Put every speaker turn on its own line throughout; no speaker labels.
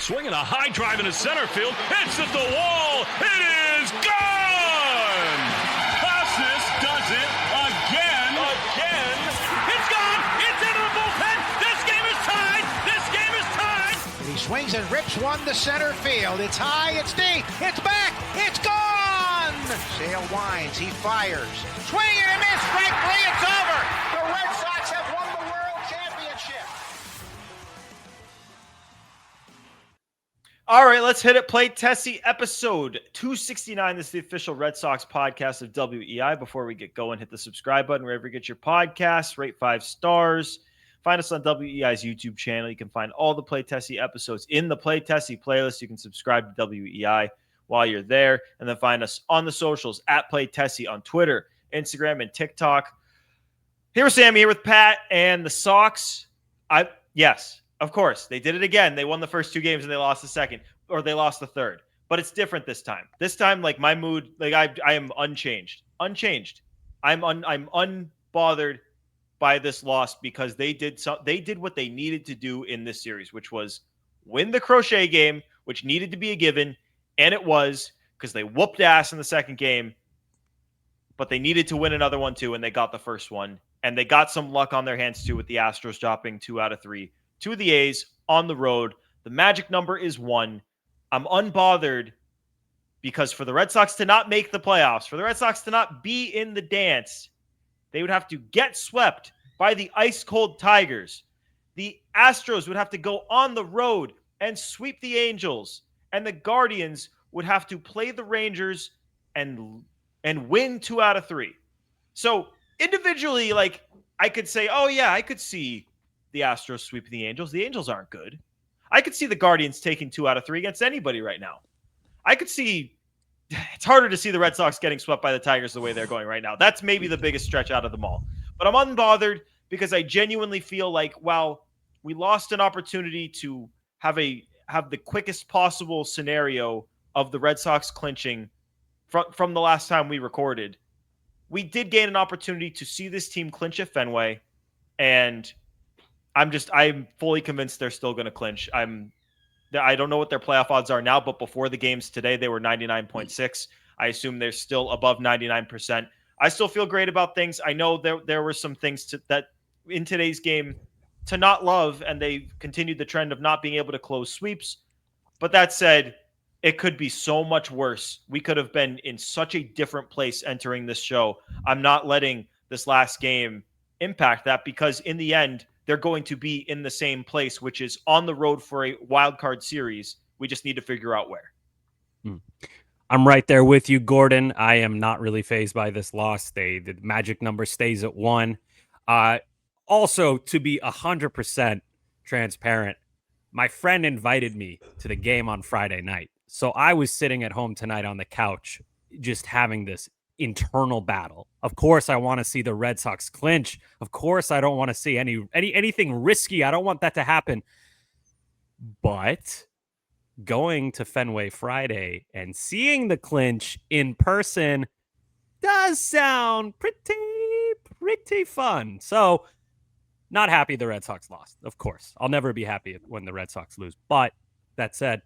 swinging a high drive into center field. Hits at the wall. It is gone. Costas does it again. It's gone. It's into the bullpen. This game is tied.
He swings and rips one to center field. It's high. It's deep. It's back. It's gone. Sale winds. He fires. Swing and a miss. Strike three. It's over. The Red Sox have won the World Championship.
All right, let's hit it. Play Tessie episode 269. This is the official Red Sox podcast of WEI. Before we get going, hit the subscribe button wherever you get your podcasts. Rate 5 stars. Find us on WEI's YouTube channel. You can find all the Play Tessie episodes in the Play Tessie playlist. You can subscribe to WEI while you're there. And then find us on the socials at Play Tessie on Twitter, Instagram, and TikTok. Here with Sammy, here with Pat, and the Sox. Yes. Of course, they did it again. They won the first 2 games and they lost the second, or they lost the third. But it's different this time. This time, like, my mood, like, I am unchanged. I'm unbothered by this loss because they did what they needed to do in this series, which was win the Crochet game, which needed to be a given, and it was, because they whooped ass in the second game. But they needed to win another one too, and they got the first one, and they got some luck on their hands too with the Astros dropping 2 out of 3. To the A's on the road. The magic number is 1. I'm unbothered because for the Red Sox to not make the playoffs, for the Red Sox to not be in the dance, they would have to get swept by the ice-cold Tigers. The Astros would have to go on the road and sweep the Angels. And the Guardians would have to play the Rangers and win 2 out of 3. So individually, like, I could say, oh yeah, I could see the Astros sweeping the Angels. The Angels aren't good. I could see the Guardians taking 2 out of 3 against anybody right now. I could see it's harder to see the Red Sox getting swept by the Tigers the way they're going right now. That's maybe the biggest stretch out of them all. But I'm unbothered because I genuinely feel like while we lost an opportunity to have the quickest possible scenario of the Red Sox clinching from the last time we recorded, we did gain an opportunity to see this team clinch at Fenway, and I'm fully convinced they're still going to clinch. I don't know what their playoff odds are now, but before the games today, they were 99.6. I assume they're still above 99%. I still feel great about things. I know there were some things that in today's game to not love, and they continued the trend of not being able to close sweeps. But that said, it could be so much worse. We could have been in such a different place entering this show. I'm not letting this last game impact that because in the end, they're going to be in the same place, which is on the road for a wild card series. We just need to figure out where.
I'm right there with you, Gordon. I am not really fazed by this loss. The magic number stays at 1. Also, to be 100% transparent, my friend invited me to the game on Friday night. So I was sitting at home tonight on the couch, just having this internal battle. Of course, I want to see the Red Sox clinch. Of course, I don't want to see anything risky. I don't want that to happen. But going to Fenway Friday and seeing the clinch in person does sound pretty fun. So, not happy the Red Sox lost. Of course, I'll never be happy when the Red Sox lose. But that said,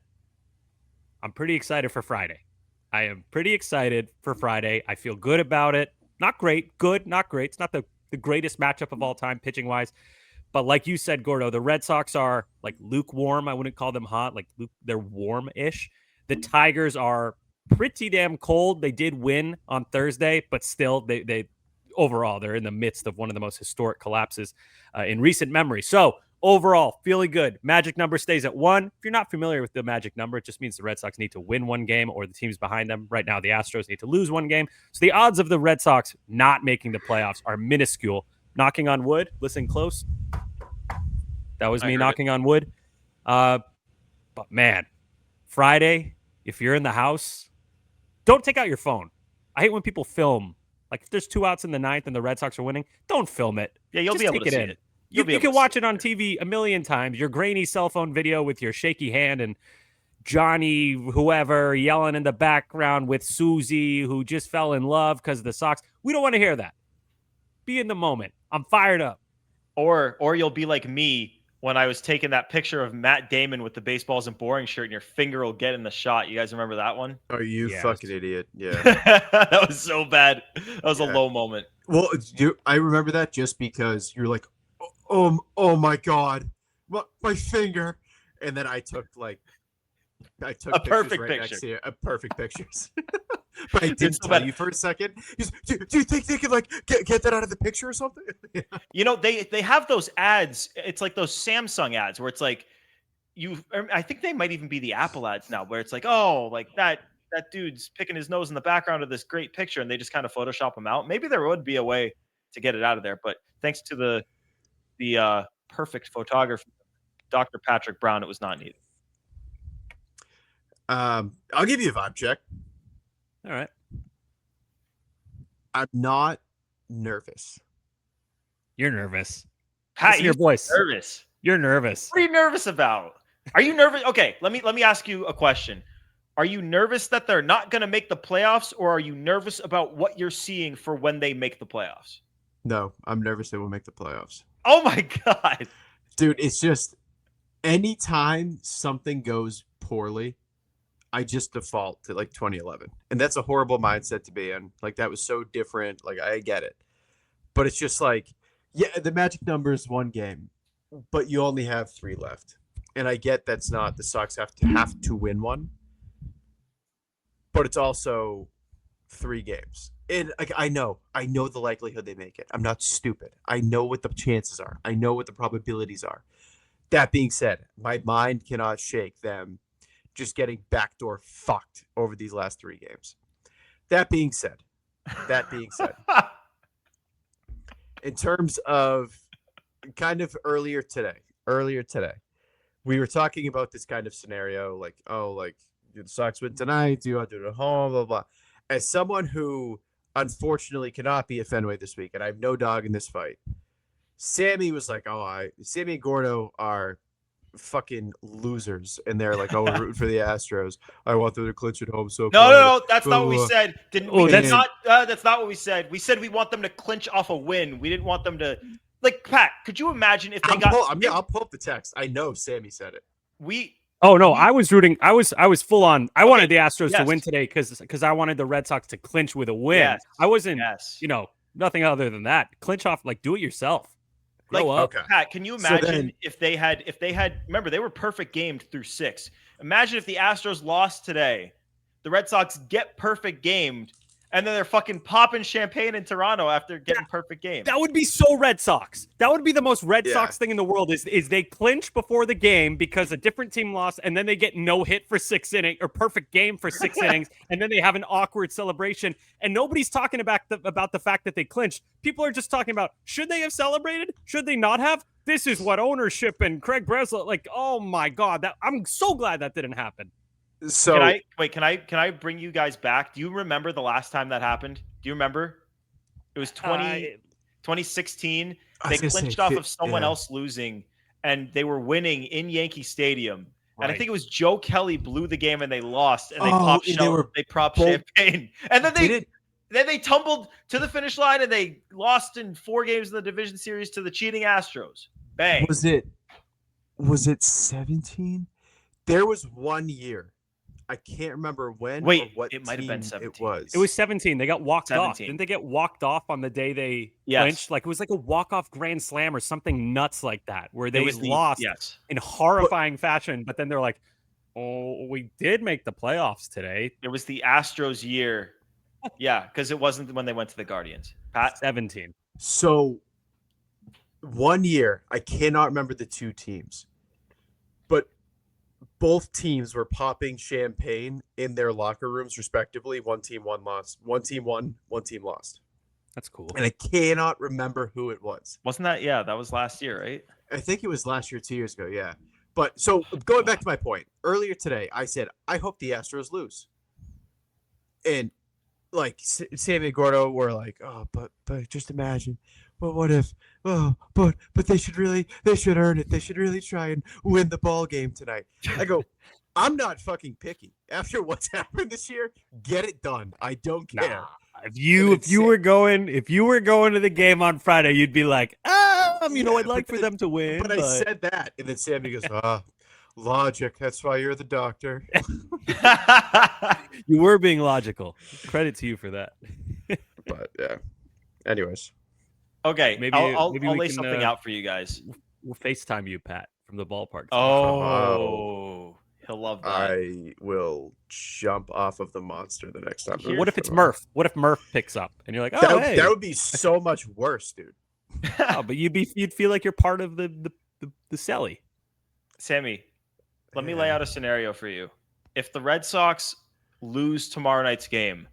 I'm pretty excited for Friday. I am pretty excited for Friday. I feel good about it. Not great. Good, not great. It's not the greatest matchup of all time pitching-wise. But like you said, Gordo, the Red Sox are like lukewarm. I wouldn't call them hot. They're warm-ish. The Tigers are pretty damn cold. They did win on Thursday, but still, they overall, they're in the midst of one of the most historic collapses in recent memory. So overall, feeling good. Magic number stays at 1. If you're not familiar with the magic number, it just means the Red Sox need to win 1 game or the teams behind them. Right now, the Astros need to lose 1 game. So the odds of the Red Sox not making the playoffs are minuscule. Knocking on wood. Listen close. That was me knocking on wood. But man, Friday, if you're in the house, don't take out your phone. I hate when people film. Like if there's 2 outs in the 9th and the Red Sox are winning, don't film it.
Yeah, you'll be able to see it.
You can watch it on TV a million times. Your grainy cell phone video with your shaky hand and Johnny, whoever, yelling in the background with Susie, who just fell in love because of the Sox. We don't want to hear that. Be in the moment. I'm fired up.
Or you'll be like me when I was taking that picture of Matt Damon with the baseballs and boring shirt, and your finger will get in the shot. You guys remember that one?
Oh, you
Yes.
fucking idiot. Yeah.
That was so bad. That was a
Yeah.
low moment.
Well, I remember that just because you're like, oh my God, my finger. And then I took
A
pictures
perfect
right
picture.
next to you. Perfect pictures. But I didn't
so
tell
bad.
you for a second. Do you think they could like get that out of the picture or something?
You know, they have those ads. It's like those Samsung ads where it's like I think they might even be the Apple ads now, where it's like, oh, like that dude's picking his nose in the background of this great picture, and they just kind of Photoshop them out. Maybe there would be a way to get it out of there, but thanks to the perfect photography, Dr. Patrick Brown, it was not needed.
I'll give you a vibe check.
All right.
I'm not nervous.
You're nervous.
Pat,
Listen to your
you
voice.
nervous.
You're nervous.
What are you nervous about? Are you nervous? Okay, let me ask you a question. Are you nervous that they're not going to make the playoffs, or are you nervous about what you're seeing for when they make the playoffs?
No, I'm nervous they will make the playoffs.
Oh my God.
Dude, it's just anytime something goes poorly, I just default to like 2011. And that's a horrible mindset to be in. Like, that was so different. Like, I get it. But it's just like, yeah, the magic number is one game, but you only have 3 left. And I get that's not, the Sox have to win one, but it's also 3 games. And like, I know the likelihood they make it. I'm not stupid. I know what the chances are. I know what the probabilities are. That being said, my mind cannot shake them just getting backdoor fucked over these last 3 games. That being said, in terms of kind of earlier today, we were talking about this kind of scenario, like, oh, like, the Sox win tonight, do you want to do it at home, blah, blah. As someone who unfortunately cannot be at Fenway this week, and I have no dog in this fight, Sammy was like, Sammy and Gordo are fucking losers, and they're like, oh, we're rooting for the Astros. I want them to clinch at home. So
No, that's not what we said.
That's
not what we said. We said we want them to clinch off a win. We didn't want them to, like, Pat. Could you imagine if they
I'll pull up the text. I know Sammy said it.
Oh no, I was rooting. I was full on. I wanted the Astros to
yes.
win today because I wanted the Red Sox to clinch with a win.
Yes.
I wasn't,
Yes.
Nothing other than that. Clinch off, like, do it yourself. Grow up.
Okay.
Pat, can you imagine if they had remember, they were perfect gamed through 6. Imagine if the Astros lost today, the Red Sox get perfect gamed, and then they're fucking popping champagne in Toronto after getting perfect game.
That would be so Red Sox. That would be the most Red Sox thing in the world is they clinch before the game because a different team lost, and then they get no hit for 6 innings or perfect game for 6 innings, and then they have an awkward celebration, and nobody's talking about the fact that they clinched. People are just talking about, should they have celebrated? Should they not have? This is what ownership and Craig Breslow, like, oh my God, I'm so glad that didn't happen.
So
can I bring you guys back? Do you remember the last time that happened? Do you remember? It was 2016. They clinched off of someone else losing, and they were winning in Yankee Stadium.
Right.
And I think it was Joe Kelly blew the game and they lost, and they popped champagne. And then they tumbled to the finish line and they lost in 4 games in the division series to the cheating Astros. Bang.
Was it 17? There was one year. I can't remember when.
Wait,
or what
it might have been 17.
It was 17. They got walked
17.
off. Didn't they get walked off on the day they clinched? Like, it was like a walk-off grand slam or something nuts like that, where they lost in horrifying fashion. But then they're like, oh, we did make the playoffs today.
It was the Astros year. Yeah, because it wasn't when they went to the Guardians. Pat?
17.
So, one year, I cannot remember the 2 teams, but both teams were popping champagne in their locker rooms, respectively. One team won, lost. One team won, one team lost.
That's cool.
And I cannot remember who it was.
Wasn't that? Yeah, that was last year, right?
I think it was last year, 2 years ago. Yeah. But so going back to my point earlier today, I said, I hope the Astros lose. And like Sammy and Gordo were like, oh, but just imagine. Well, what if? Oh, but they should earn it. They should really try and win the ball game tonight. I go, I'm not fucking picky. After what's happened this year, get it done. I don't care.
If you were going to the game on Friday, you'd be like, I'd like for them to win.
But I said that, and then Sammy goes, logic. That's why you're the doctor.
You were being logical. Credit to you for that.
But yeah. Anyways.
Okay,
Maybe
I'll
we
lay
can,
something out for you guys.
We'll FaceTime you, Pat, from the ballpark.
Oh, he'll love that.
I will jump off of the monster the next time.
What if it's Murph? What if Murph picks up and you're like,
that would be so much worse, dude.
Oh, but you'd feel like you're part of the celly.
Sammy, let me lay out a scenario for you. If the Red Sox lose tomorrow night's game,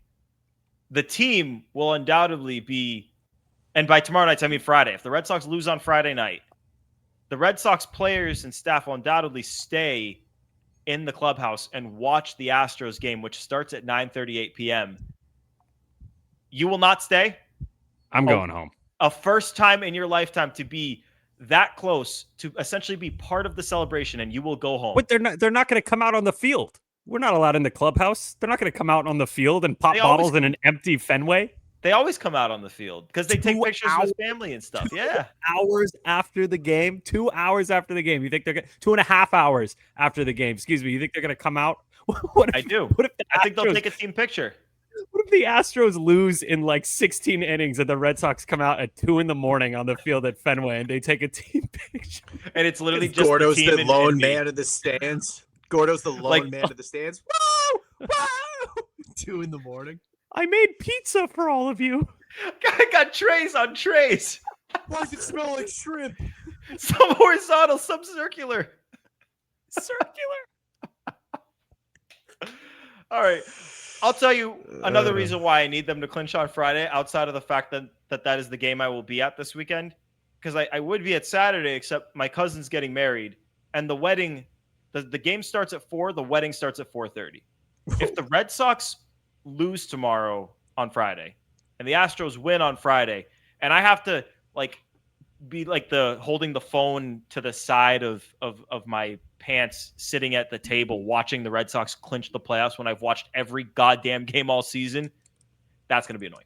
the team will undoubtedly be, and by tomorrow night, I mean Friday. If the Red Sox lose on Friday night, the Red Sox players and staff will undoubtedly stay in the clubhouse and watch the Astros game, which starts at 9:38 p.m. You will not stay?
I'm going home.
A first time in your lifetime to be that close to essentially be part of the celebration, and you will go home.
But they're not going to come out on the field. We're not allowed in the clubhouse. They're not going to come out on the field and pop bottles in an empty Fenway.
They always come out on the field because they take pictures with family and stuff. Yeah.
2 hours after the game. 2 hours after the game. You think they're going to 2.5 hours after the game? Excuse me. You think they're going to come out?
I do. I think they'll take a team picture.
What if the Astros lose in like 16 innings and the Red Sox come out at 2 a.m. on the field at Fenway and they take a team picture?
And it's literally just
Gordo's
the,
the lone man in the stands. Gordo's the lone man in the stands. Woo! Woo! 2 a.m.
I made pizza for all of you.
I got trays on trays.
Why does it smell like shrimp?
Some horizontal, some circular. All right. I'll tell you another reason why I need them to clinch on Friday, outside of the fact that is the game I will be at this weekend. Because I would be at Saturday, except my cousin's getting married. And the wedding, the game starts at 4, the wedding starts at 4:30. If the Red Sox lose tomorrow on Friday and the Astros win on Friday, and I have to be the holding the phone to the side of my pants, sitting at the table watching the Red Sox clinch the playoffs when I've watched every goddamn game all season, that's going to be annoying.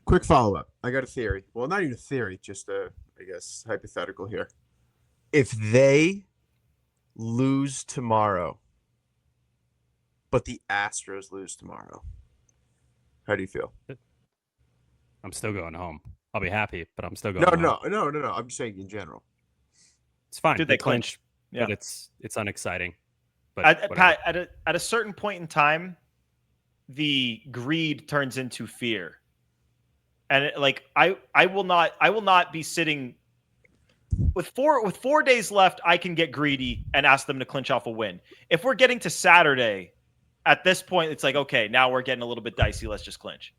Quick follow-up. I got a theory. Well, not even a theory, just I guess hypothetical here. If they lose tomorrow, but the Astros lose tomorrow, how do you feel?
I'm still going home. I'll be happy, but I'm still going home.
No. I'm just saying in general.
It's fine.
Dude, they clinch. Yeah.
But it's unexciting. But
Pat, at a certain point in time, the greed turns into fear. And I will not be sitting with 4 days left. I can get greedy and ask them to clinch off a win. If we're getting to Saturday, at this point, it's like, okay, now we're getting a little bit dicey. Let's just clinch.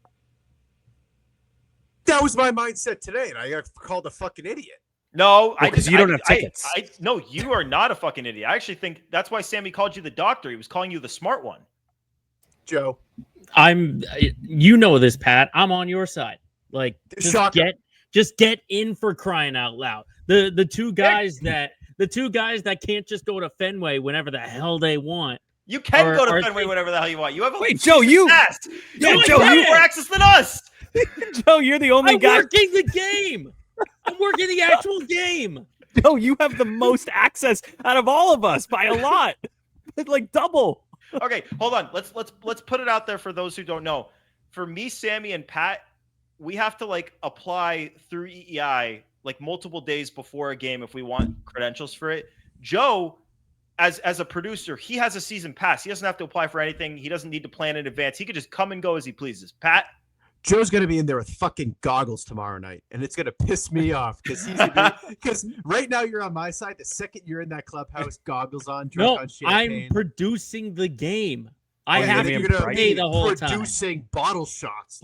That was my mindset today, and I got called a fucking idiot.
No,
because you don't have tickets.
No, you are not a fucking idiot. I actually think that's why Sammy called you the doctor. He was calling you the smart one.
Joe,
you know this, Pat. I'm on your side. Like,
Shocker.
just get in, for crying out loud. The two guys that can't just go to Fenway whenever the hell they want.
You can go to Fenway whenever the hell you want. You have a
Joe, you
have more access than us.
Joe, you're the only guy
working the game. I'm working the actual game.
Joe, you have the most access out of all of us by a lot. Like double.
Okay, hold on. Let's put it out there for those who don't know. For me, Sammy, and Pat, we have to apply through EEI multiple days before a game if we want credentials for it. Joe, as a producer, he has a season pass. He doesn't have to apply for anything. He doesn't need to plan in advance. He could just come and go as he pleases. Pat?
Joe's going to be in there with fucking goggles tomorrow night, and it's going to piss me off because right now you're on my side. The second you're in that clubhouse, goggles on, drunk on champagne.
I'm producing the game. I
And
have
then
to
you're gonna
play
be
the whole time.
producing bottle shots.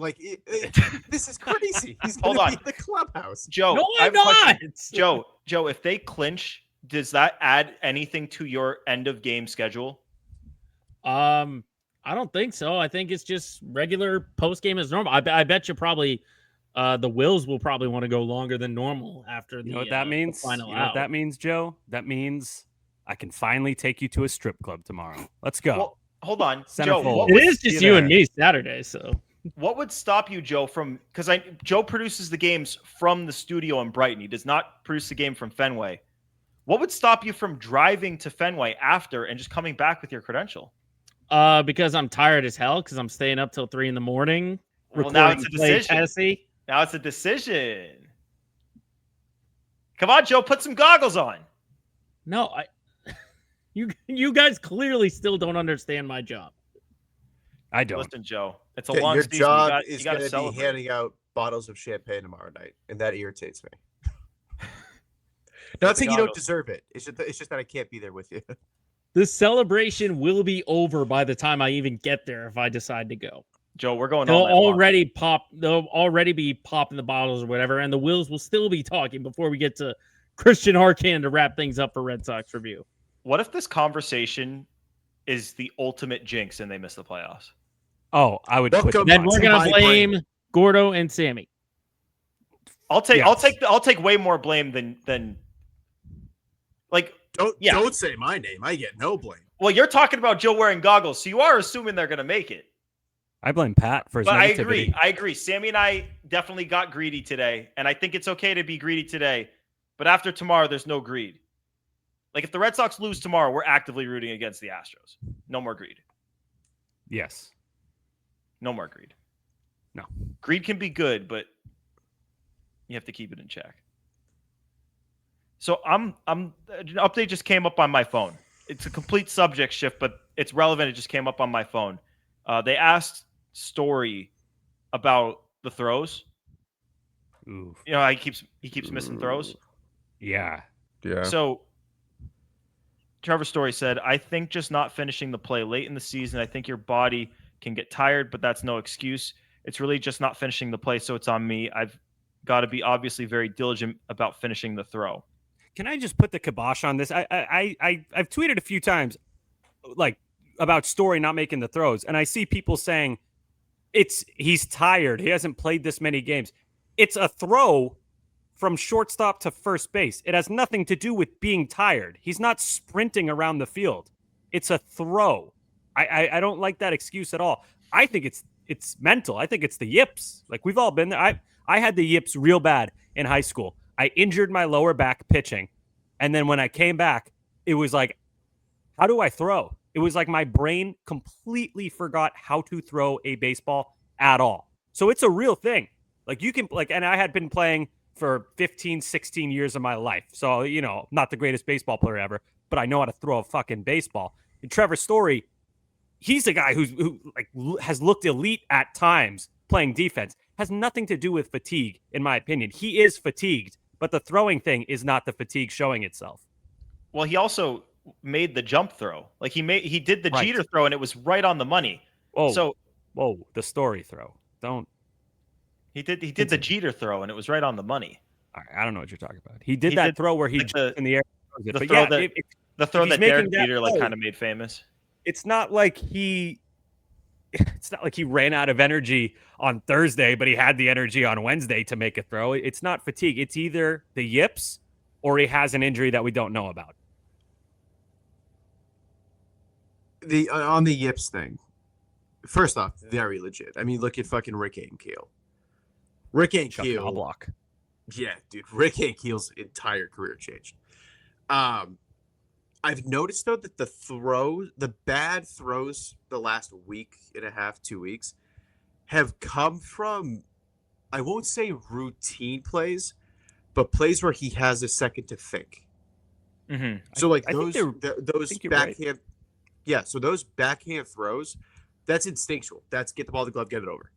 This is crazy. He's going
Hold
to be
on.
in the clubhouse.
Joe,
No,
I
I'm
have a question.
not.
Joe, if they clinch, does that add anything to your end of game schedule?
I don't think so. I think it's just regular post game as normal. I bet you probably the Wills will probably want to go longer than normal after the
You know what that means?
final
You know what
out.
that means, Joe? That means I can finally take you to a strip club tomorrow. Let's go.
Well, hold on,
Centerfold.
Joe.
It is just you and me Saturday, so
What would stop you, Joe, from because Joe produces the games from the studio in Brighton. He does not produce the game from Fenway. What would stop you from driving to Fenway after and just coming back with your credential?
Because I'm tired as hell because I'm staying up till 3 a.m.
Well, now it's
recording
a
Play
decision.
Tennessee.
Now it's a decision. Come on, Joe, put some goggles on.
No, you guys clearly still don't understand my job.
I don't.
Listen, Joe, it's a
Okay,
long
your
season.
job
You
is
got
going
to
to be
celebrate.
handing out bottles of champagne tomorrow night, and that irritates me. Not saying you don't deserve it. It's just that I can't be there with you.
The celebration will be over by the time I even get there if I decide to go.
Joe, we're going
They'll
all night long.
already be popping the bottles or whatever, and the Wills will still be talking before we get to Christian Harkin to wrap things up for Red Sox Review.
What if this conversation is the ultimate jinx and they miss the playoffs?
Oh, I would put
Welcome.
Then we're
to
gonna
my
blame
brain.
Gordo and Sammy.
I'll take
Yes.
I'll take way more blame than like
Don't say my name. I get no blame.
well, you're talking about Joe wearing goggles, so you are assuming they're gonna make it.
I blame Pat for his
But
negativity.
I agree. Sammy and I definitely got greedy today, and I think it's okay to be greedy today. But after tomorrow, there's no greed. Like if the Red Sox lose tomorrow, we're actively rooting against the Astros. No more greed.
Yes.
No more greed.
No.
Greed can be good, but you have to keep it in check. So an update just came up on my phone. It's a complete subject shift, but it's relevant. It just came up on my phone. They asked Story about the throws.
Ooh.
You know, he keeps missing throws.
Yeah.
Yeah.
So Trevor Story said, I think just not finishing the play late in the season, I think your body can get tired, but that's no excuse. It's really just not finishing the play, so it's on me. I've got to be obviously very diligent about finishing the throw.
Can I just put the kibosh on this? I've tweeted a few times, like about Story not making the throws, and I see people saying he's tired. He hasn't played this many games. It's a throw from shortstop to first base. It has nothing to do with being tired. He's not sprinting around the field. It's a throw. I don't like that excuse at all. I think it's mental. I think it's the yips. Like we've all been there. I had the yips real bad in high school. I injured my lower back pitching. And then when I came back, it was like, how do I throw? It was like my brain completely forgot how to throw a baseball at all. So it's a real thing. Like you can and I had been playing for 15, 16 years of my life. So, you know, not the greatest baseball player ever, but I know how to throw a fucking baseball. And Trevor Story, he's a guy who has looked elite at times playing defense. Has nothing to do with fatigue, in my opinion. He is fatigued, but the throwing thing is not the fatigue showing itself.
Well, he also made the jump throw. Like he did the
Right.
Jeter throw, and it was right on the money.
Oh,
So
whoa, the Story throw. Don't.
he did the Jeter throw, and it was right on the money.
All right, I don't know what you're talking about. He did that throw where he
like
jumped in the air.
the
But
throw
yeah,
that- The throw
If he's
that Derek
making that
Jeter like
throw-
kind of made famous.
it's not like he ran out of energy on Thursday, but he had the energy on Wednesday to make a throw. It's not fatigue. It's either the yips or he has an injury that we don't know about.
On the yips thing. First off, very legit. I mean, look at fucking Rick Ankiel. Rick
Chuck
Ankiel.
Knobloch.
Yeah, dude. Rick Ankiel's entire career changed. I've noticed though that the bad throws the last week and a half, 2 weeks, have come from, I won't say routine plays, but plays where he has a second to think.
Mm-hmm.
So like
I think
those
think you're right.
backhand, yeah. So those backhand throws, that's instinctual. That's get the ball to the glove, get it over.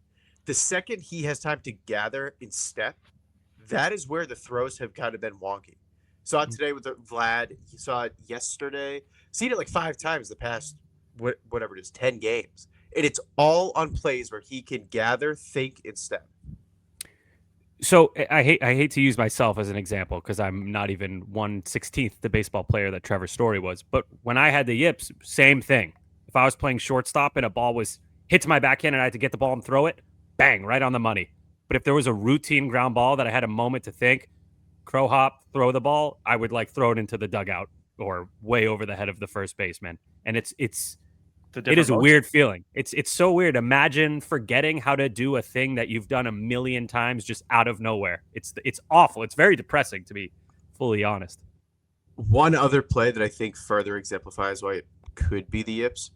The second he has time to gather and step, that is where the throws have kind of been wonky. Saw it today with Vlad. He saw it yesterday. Seen it like 5 times the past whatever it is, 10 games. And it's all on plays where he can gather, think, and step.
So I hate to use myself as an example because I'm not even 1/16th the baseball player that Trevor Story was. But when I had the yips, same thing. If I was playing shortstop and a ball was hit to my backhand and I had to get the ball and throw it, bang, right on the money. But if there was a routine ground ball that I had a moment to think, crow hop, throw the ball, I would like throw it into the dugout or way over the head of the first baseman. And it's It is a weird feeling. It's so weird. Imagine forgetting how to do a thing that you've done a million times just out of nowhere. It's awful. It's very depressing, to be fully honest.
One other play that I think further exemplifies why it could be the yips,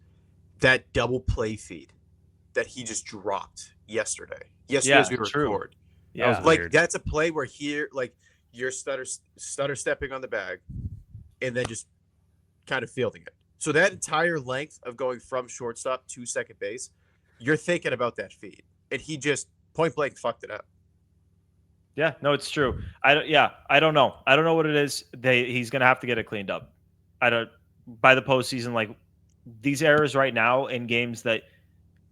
that double play feed that he just dropped yesterday. As we record.
Yeah,
that
like
weird.
That's a play where you're stutter stepping on the bag and then just kind of fielding it. So that entire length of going from shortstop to second base, you're thinking about that feed, and he just point blank fucked it up.
Yeah, no, it's true. I don't know. I don't know what it is. He's gonna have to get it cleaned up. By the postseason, like these errors right now in games that,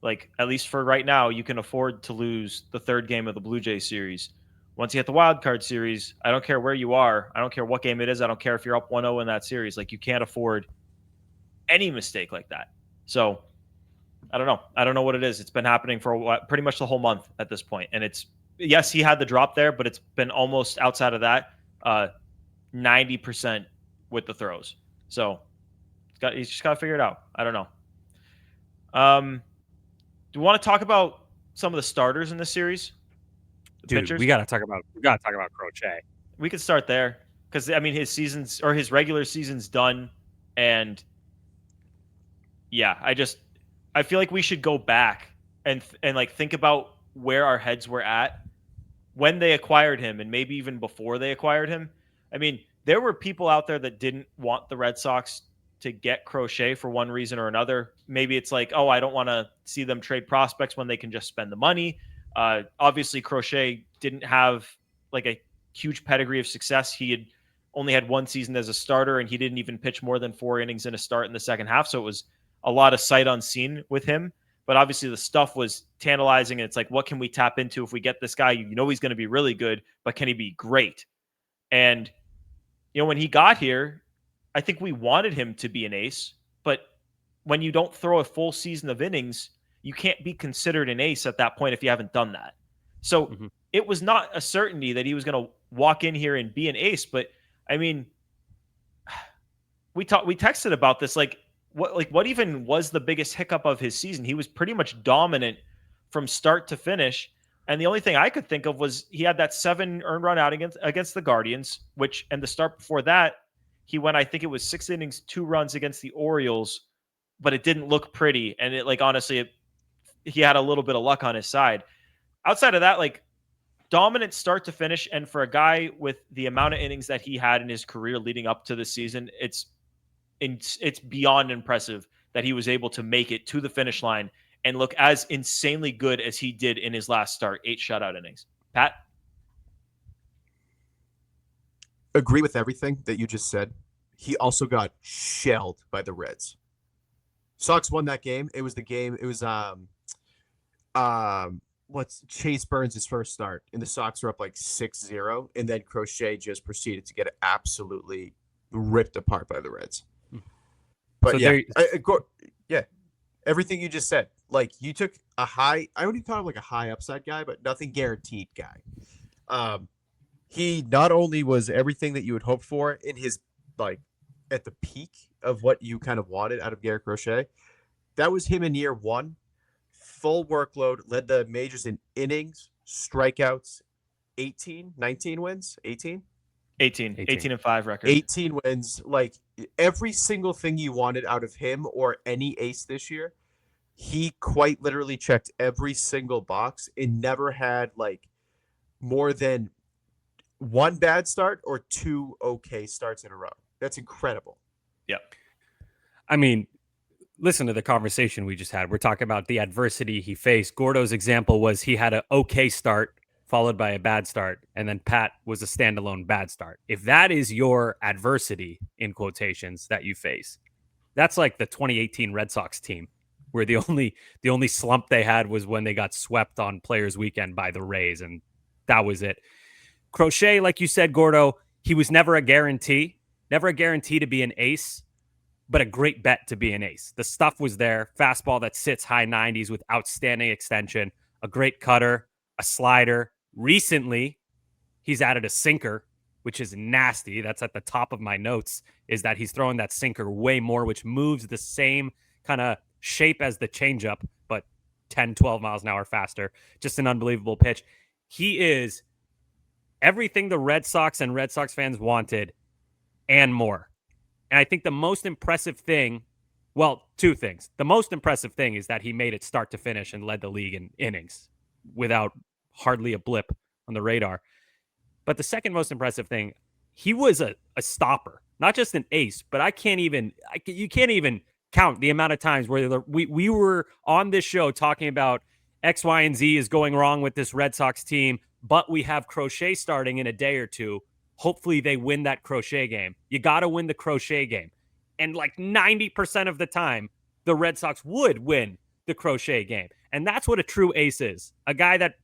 like at least for right now, you can afford to lose the third game of the Blue Jays series. Once you hit the wild card series, I don't care where you are. I don't care what game it is. I don't care if you're up 1-0 in that series. Like you can't afford any mistake like that. So I don't know. I don't know what it is. It's been happening for a while, pretty much the whole month at this point. And yes, he had the drop there, but it's been almost outside of that, 90% with the throws. So he's just got to figure it out. I don't know. Do we want to talk about some of the starters in this series?
Dude,
pitchers?
we gotta talk about Crochet.
We could start there because I mean his regular season's done, and yeah, I feel like we should go back and like think about where our heads were at when they acquired him, and maybe even before they acquired him. I mean, there were people out there that didn't want the Red Sox to get Crochet for one reason or another. Maybe it's like, oh, I don't want to see them trade prospects when they can just spend the money. Obviously, Crochet didn't have like a huge pedigree of success. He had only had one season as a starter, and he didn't even pitch more than 4 innings in a start in the second half. So it was a lot of sight unseen with him. But obviously, the stuff was tantalizing, and it's like, what can we tap into if we get this guy? You know he's going to be really good, but can he be great? And when he got here, I think we wanted him to be an ace, but when you don't throw a full season of innings, you can't be considered an ace at that point if you haven't done that. So it was not a certainty that he was going to walk in here and be an ace. But I mean, we texted about this. What even was the biggest hiccup of his season? He was pretty much dominant from start to finish. And the only thing I could think of was he had that 7 earned run out against the Guardians, and the start before that, he went, I think it was 6 innings, 2 runs against the Orioles, but it didn't look pretty. And he had a little bit of luck on his side. Outside of that, dominant start to finish. And for a guy with the amount of innings that he had in his career leading up to the season, it's beyond impressive that he was able to make it to the finish line and look as insanely good as he did in his last start, 8 shutout innings. Pat?
Agree with everything that you just said. He also got shelled by the Reds. Sox won that game. It was Chase Burns' first start, and the Sox were up 6-0, and then Crochet just proceeded to get absolutely ripped apart by the Reds. But so everything you just said. You took a high, I wouldn't call him a high upside guy, but nothing guaranteed guy. He not only was everything that you would hope for in his at the peak of what you kind of wanted out of Garrett Crochet. That was him in year 1. Full workload, led the majors in innings, strikeouts, 19 wins, 18
and 5 record.
18 wins. Every single thing you wanted out of him or any ace this year, he quite literally checked every single box and never had more than 1 bad start or 2 okay starts in a row. That's incredible.
Yep.
I mean, listen to the conversation we just had. We're talking about the adversity he faced. Gordo's example was he had an okay start followed by a bad start, and then Pat was a standalone bad start. If that is your adversity, in quotations, that you face, that's like the 2018 Red Sox team, where the only slump they had was when they got swept on Players Weekend by the Rays, and that was it. Crochet, like you said, Gordo, he was never a guarantee to be an ace, but a great bet to be an ace. The stuff was there. Fastball that sits high 90s with outstanding extension, a great cutter, a slider. Recently, he's added a sinker, which is nasty. That's at the top of my notes, is that he's throwing that sinker way more, which moves the same kind of shape as the changeup, but 10, 12 miles an hour faster. Just an unbelievable pitch. He is everything the Red Sox and Red Sox fans wanted and more. And I think the most impressive thing, well, two things. The most impressive thing is that he made it start to finish and led the league in innings without hardly a blip on the radar. But the second most impressive thing, he was a stopper, not just an ace, but you can't even count the amount of times where we were on this show talking about X, Y, and Z is going wrong with this Red Sox team, but we have Crochet starting in a day or two. Hopefully they win that Crochet game. You got to win the Crochet game. And like 90% of the time, the Red Sox would win the Crochet game. And that's what a true ace is. A guy that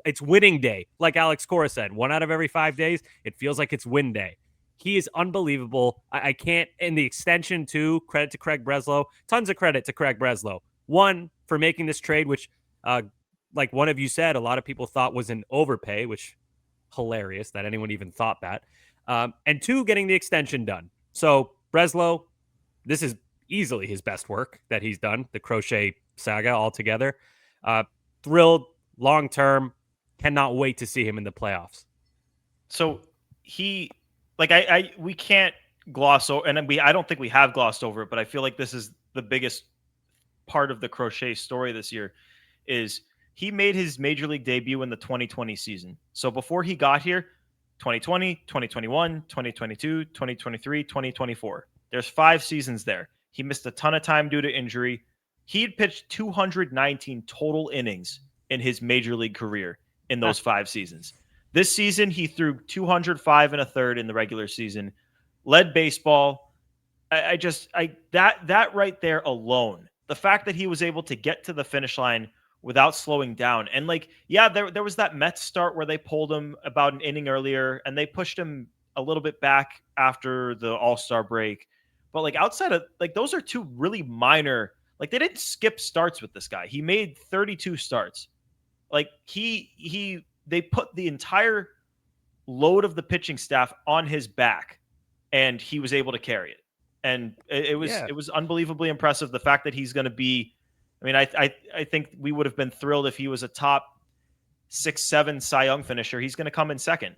it's winning day. Like Alex Cora said, 1 out of every 5 days, it feels like it's win day. He is unbelievable. I can't, in the extension too, credit to Craig Breslow. Tons of credit to Craig Breslow. One, for making this trade, which, like one of you said, a lot of people thought was an overpay, which hilarious that anyone even thought that. And two, getting the extension done. So Breslow, this is easily his best work that he's done, the Crochet saga altogether. Thrilled, long-term, cannot wait to see him in the playoffs.
So he, like, we can't gloss over, and I don't think we have glossed over it, but I feel like this is the biggest part of the Crochet story this year is he made his major league debut in the 2020 season. So before he got here, 2020, 2021, 2022, 2023, 2024. There's 5 seasons there. He missed a ton of time due to injury. He had pitched 219 total innings in his major league career in those 5 seasons. This season, he threw 205 and a third in the regular season, led baseball. That right there alone, the fact that he was able to get to the finish line without slowing down. And like, yeah, there was that Mets start where they pulled him about an inning earlier and they pushed him a little bit back after the All-Star break. But like outside of like, those are 2 really minor, like they didn't skip starts with this guy. He made 32 starts. Like they put the entire load of the pitching staff on his back and he was able to carry it. And it was unbelievably impressive. The fact that he's going to be, I mean, I think we would have been thrilled if he was a top 6-7 Cy Young finisher. He's going to come in second.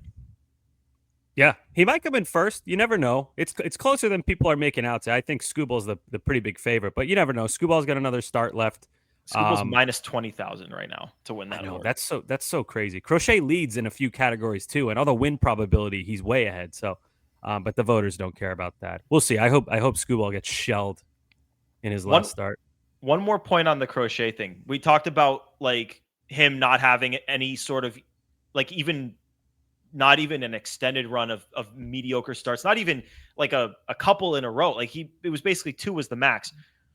Yeah, he might come in first. You never know. It's closer than people are making out to. I think Scooball's the pretty big favorite, but you never know. Scooball's got another start left.
Scooball's minus 20,000 right now to win that.
I know,
award.
that's so crazy. Crochet leads in a few categories too, and on the win probability, he's way ahead. So, but the voters don't care about that. We'll see. I hope Scooball gets shelled in his last start.
One more point on the Crochet thing. We talked about like him not having any sort of like not even an extended run of mediocre starts, not even like a couple in a row. Like it was basically 2 was the max.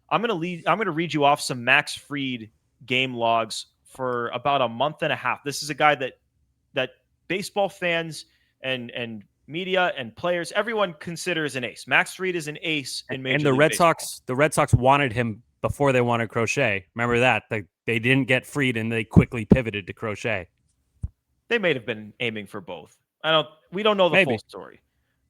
I'm going to read you off some Max Fried game logs for about a month and a half. This is a guy that baseball fans and media and players, everyone considers an ace. Max Fried is an ace in Major League Baseball.
The Red Sox wanted him before they wanted Crochet. Remember that? They didn't get Fried and they quickly pivoted to Crochet.
They may have been aiming for both. We don't know the full story.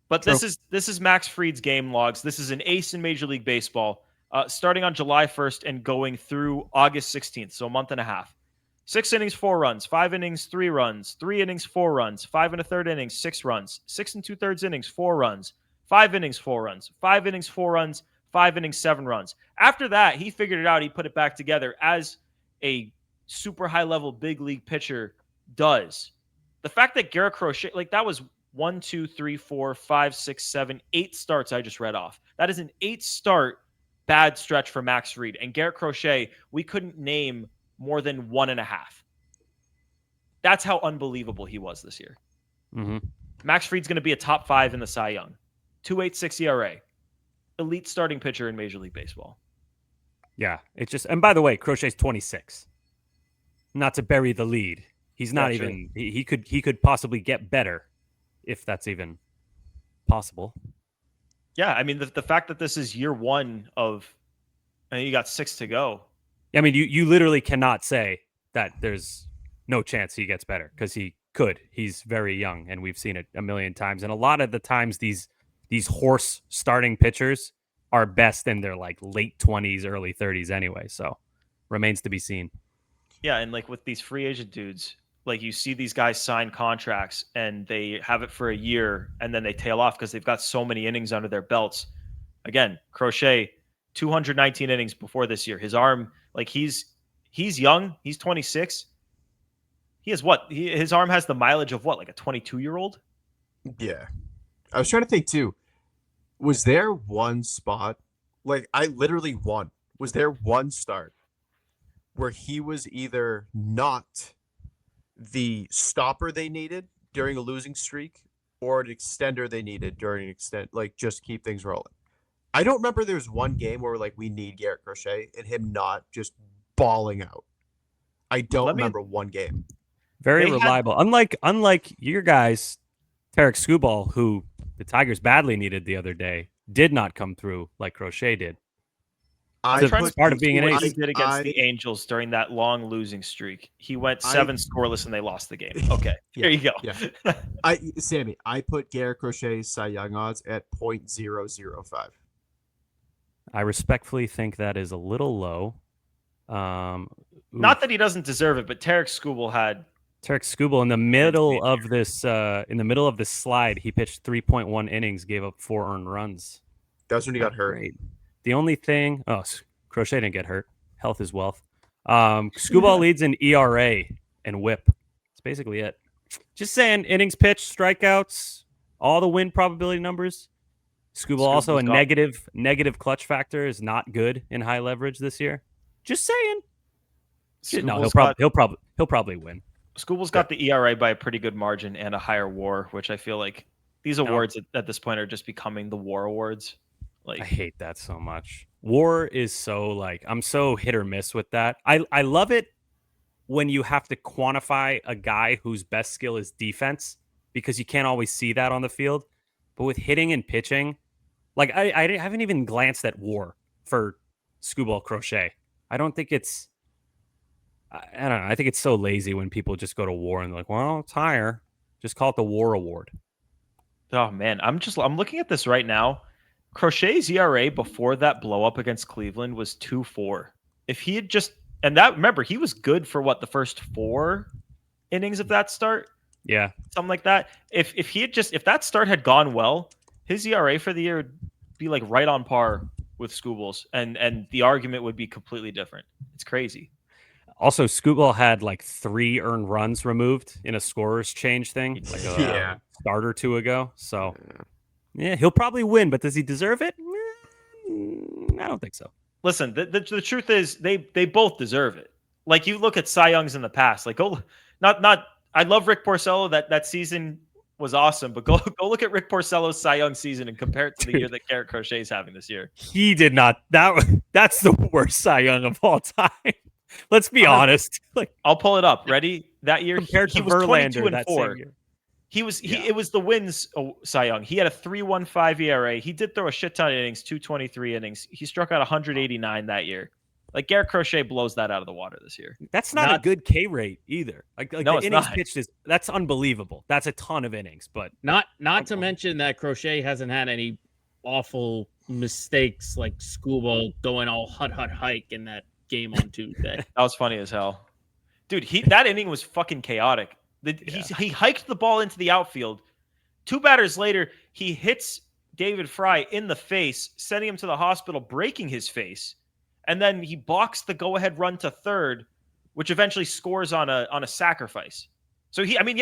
But
True.
this is Max Fried's game logs. This is an ace in Major League Baseball, starting on July 1st and going through August 16th, so a month and a half. 6 innings, 4 runs, 5 innings, 3 runs, 3 innings, 4 runs, 5 1/3 innings, 6 runs, 6 2/3 innings, 4 runs, 5 innings, 4 runs, 5 innings, 4 runs, 5 innings, 7 runs. After that, he figured it out. He put it back together as a super high-level big league pitcher does. The fact that Garrett Crochet, like that was 1, 2, 3, 4, 5, 6, 7, 8 starts I just read off. That is an 8-start bad stretch for Max Fried. And Garrett Crochet, we couldn't name more than 1.5. That's how unbelievable he was this year.
Mm-hmm.
Max Fried's going to be a top 5 in the Cy Young. 2.86 ERA. Elite starting pitcher in Major League Baseball.
Yeah, it's just, and by the way, Crochet's 26. Not to bury the lead. He's not even, he could possibly get better if that's even possible.
Yeah, I mean, the fact that this is year 1 of, and you got 6 to go.
I mean, you literally cannot say that there's no chance he gets better because he could. He's very young, and we've seen it a million times. And a lot of the times, these horse starting pitchers are best in their like late 20s, early 30s anyway. So remains to be seen.
Yeah, and like with these free agent dudes, like you see these guys sign contracts and they have it for a year and then they tail off because they've got so many innings under their belts. Again, Crochet, 219 innings before this year. His arm, like he's young. He's 26. He has what? His arm has the mileage of what? Like a 22-year-old?
Yeah. I was trying to think too. Was there one spot, like I literally won. Was there one start where he was either not the stopper they needed during a losing streak or an extender they needed during an extent, like just keep things rolling? I don't remember there's one game where like we need Garrett Crochet and him not just balling out. I don't remember one game.
Very reliable. Unlike your guys, Tarek Skubal, who the Tigers badly needed the other day, did not come through like Crochet did.
I'm trying to
part of being an
what he
ace.
did against the Angels during that long losing streak. He went 7 scoreless and they lost the game. Okay, there you go.
Yeah. Sammy, I put Garrett Crochet's Cy Young odds at 0.005.
I respectfully think that is a little low.
Not that he doesn't deserve it, but Tarek Skubal in the middle of this slide, he pitched 3.1 innings, gave up 4 earned runs.
That's when he got hurt.
Great. The only thing, Crochet didn't get hurt. Health is wealth. Skubal leads in ERA and WHIP. That's basically it. Just saying, innings pitched, strikeouts, all the win probability numbers. Skubal also a negative clutch factor is not good in high leverage this year. Just saying. No, he'll probably win.
Skubal's got the ERA by a pretty good margin and a higher WAR, which I feel like these awards at this point are just becoming the WAR awards. Like
I hate that so much. WAR is so like I'm so hit or miss with that. I love it when you have to quantify a guy whose best skill is defense because you can't always see that on the field. But with hitting and pitching, like I haven't even glanced at WAR for Skubal Crochet. I don't think it's. I don't know. I think it's so lazy when people just go to WAR and they're like, well, it's higher. Just call it the WAR award.
Oh man, I'm looking at this right now. Crochet's ERA before that blow up against Cleveland was 2.4. If he had remember he was good for the first 4 innings of that start.
Yeah,
something like that. If that start had gone well, his ERA for the year would be like right on par with Skubal's, and the argument would be completely different. It's crazy.
Also, Skubal had like 3 earned runs removed in a scorer's change thing, like a start or 2 ago. So, yeah, he'll probably win, but does he deserve it? I don't think so.
Listen, the truth is they both deserve it. Like you look at Cy Youngs in the past, like I love Rick Porcello. That season was awesome, but go look at Rick Porcello's Cy Young season and compare it to the year that Garrett Crochet is having this year.
He did not. That's the worst Cy Young of all time. Let's be honest. Like
I'll pull it up. Ready? That year
compared to
was
Verlander
22 and
that
4.
same year.
It was the wins. Cy Young. He had a 3.15 ERA. He did throw a shit ton of innings, 223 innings. He struck out 189 that year. Like Garrett Crochet blows that out of the water this year.
That's not a good K rate either. Like
no,
the innings pitched that's unbelievable. That's a ton of innings, but
not to mention that Crochet hasn't had any awful mistakes like Skubal going all hike in that game on Tuesday.
That was funny as hell. Dude, that inning was fucking chaotic. He hiked the ball into the outfield. 2 batters later, he hits David Fry in the face, sending him to the hospital, breaking his face. And then he balks the go-ahead run to third, which eventually scores on a sacrifice. So Sammy,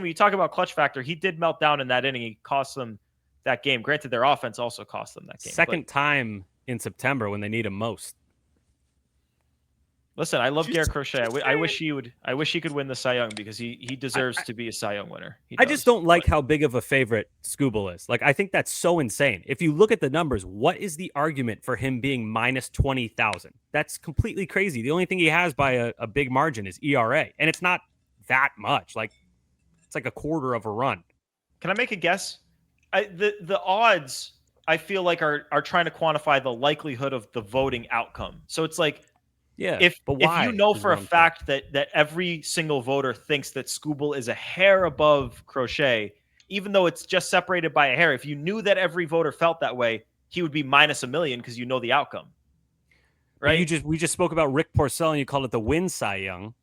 you talk about clutch factor. He did melt down in that inning. He cost them that game. Granted, their offense also cost them that game.
Second time in September when they need him most.
Listen, I love Garrett Crochet. I wish he could win the Cy Young because he deserves to be a Cy Young winner.
I just don't like how big of a favorite Skubal is. Like, I think that's so insane. If you look at the numbers, what is the argument for him being minus 20,000? That's completely crazy. The only thing he has by a big margin is ERA, and it's not that much. Like, it's like a quarter of a run.
Can I make a guess? The odds I feel like are trying to quantify the likelihood of the voting outcome. So it's like.
Yeah,
if you know for a fact that every single voter thinks that Skubal is a hair above Crochet, even though it's just separated by a hair, if you knew that every voter felt that way, he would be minus $1 million because you know the outcome.
But
Right?
we just spoke about Rick Porcello and you called it the win Cy Young.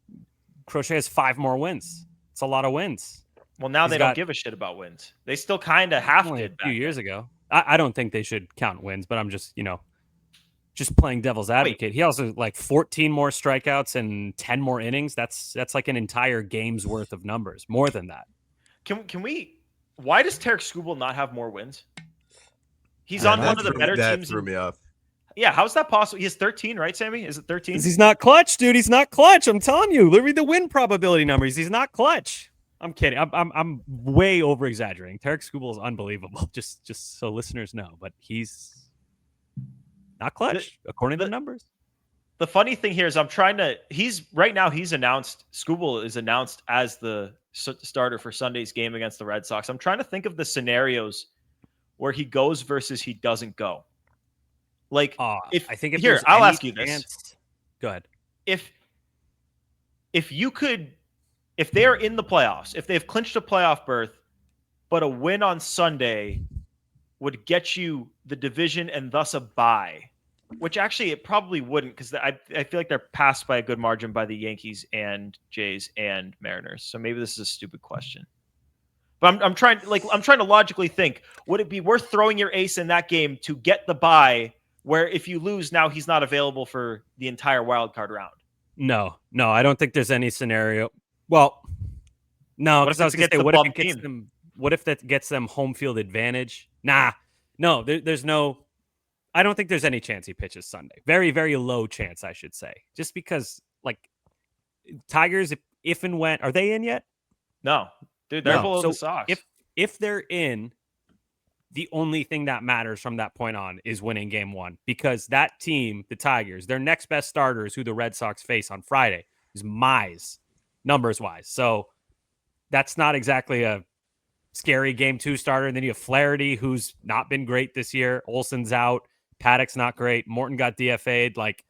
Crochet has 5 more wins. It's a lot of wins.
Well, now
He's
they don't give a shit about wins. They still kind of half
only
did
a
back
few years
then.
ago. I don't think they should count wins, but I'm just, just playing devil's advocate. He also like 14 more strikeouts and 10 more innings. That's like an entire game's worth of numbers, more than that.
Can we? Why does Tarek Skubal not have more wins? He's on one of the better
that
teams.
threw me off.
Yeah, how's that possible? He has 13, right, Sammy? Is it 13?
He's not clutch, dude. He's not clutch. I'm telling you. Read the win probability numbers. He's not clutch. I'm kidding. I'm way over exaggerating. Tarek Skubal is unbelievable. Just so listeners know, but he's not clutch according to the numbers.
The funny thing here is he's announced, Skubal is announced as the starter for Sunday's game against the Red Sox. I'm trying to think of the scenarios where he goes versus he doesn't go. Like,
I think if
here,
there's
I'll
any
ask you this.
chance- Go ahead.
If they're in the playoffs, if they've clinched a playoff berth, but a win on Sunday would get you the division and thus a bye, which actually it probably wouldn't, because I feel like they're passed by a good margin by the Yankees and Jays and Mariners. So maybe this is a stupid question. But I'm trying to logically think, would it be worth throwing your ace in that game to get the bye, where if you lose now he's not available for the entire wild card round?
No, I don't think there's any scenario. Well, no, because I was going to say, what if that gets them home field advantage? Nah, no, there's no. I don't think there's any chance he pitches Sunday. Very, very low chance, I should say. Just because, like, Tigers, if and when, are they in yet?
No, dude, they're below the Sox.
If they're in, the only thing that matters from that point on is winning game 1, because that team, the Tigers, their next best starter is who the Red Sox face on Friday, is Mize, numbers wise. So that's not exactly a scary game 2 starter. And then you have Flaherty, who's not been great this year. Olsen's out. Paddock's not great. Morton got DFA'd. Like,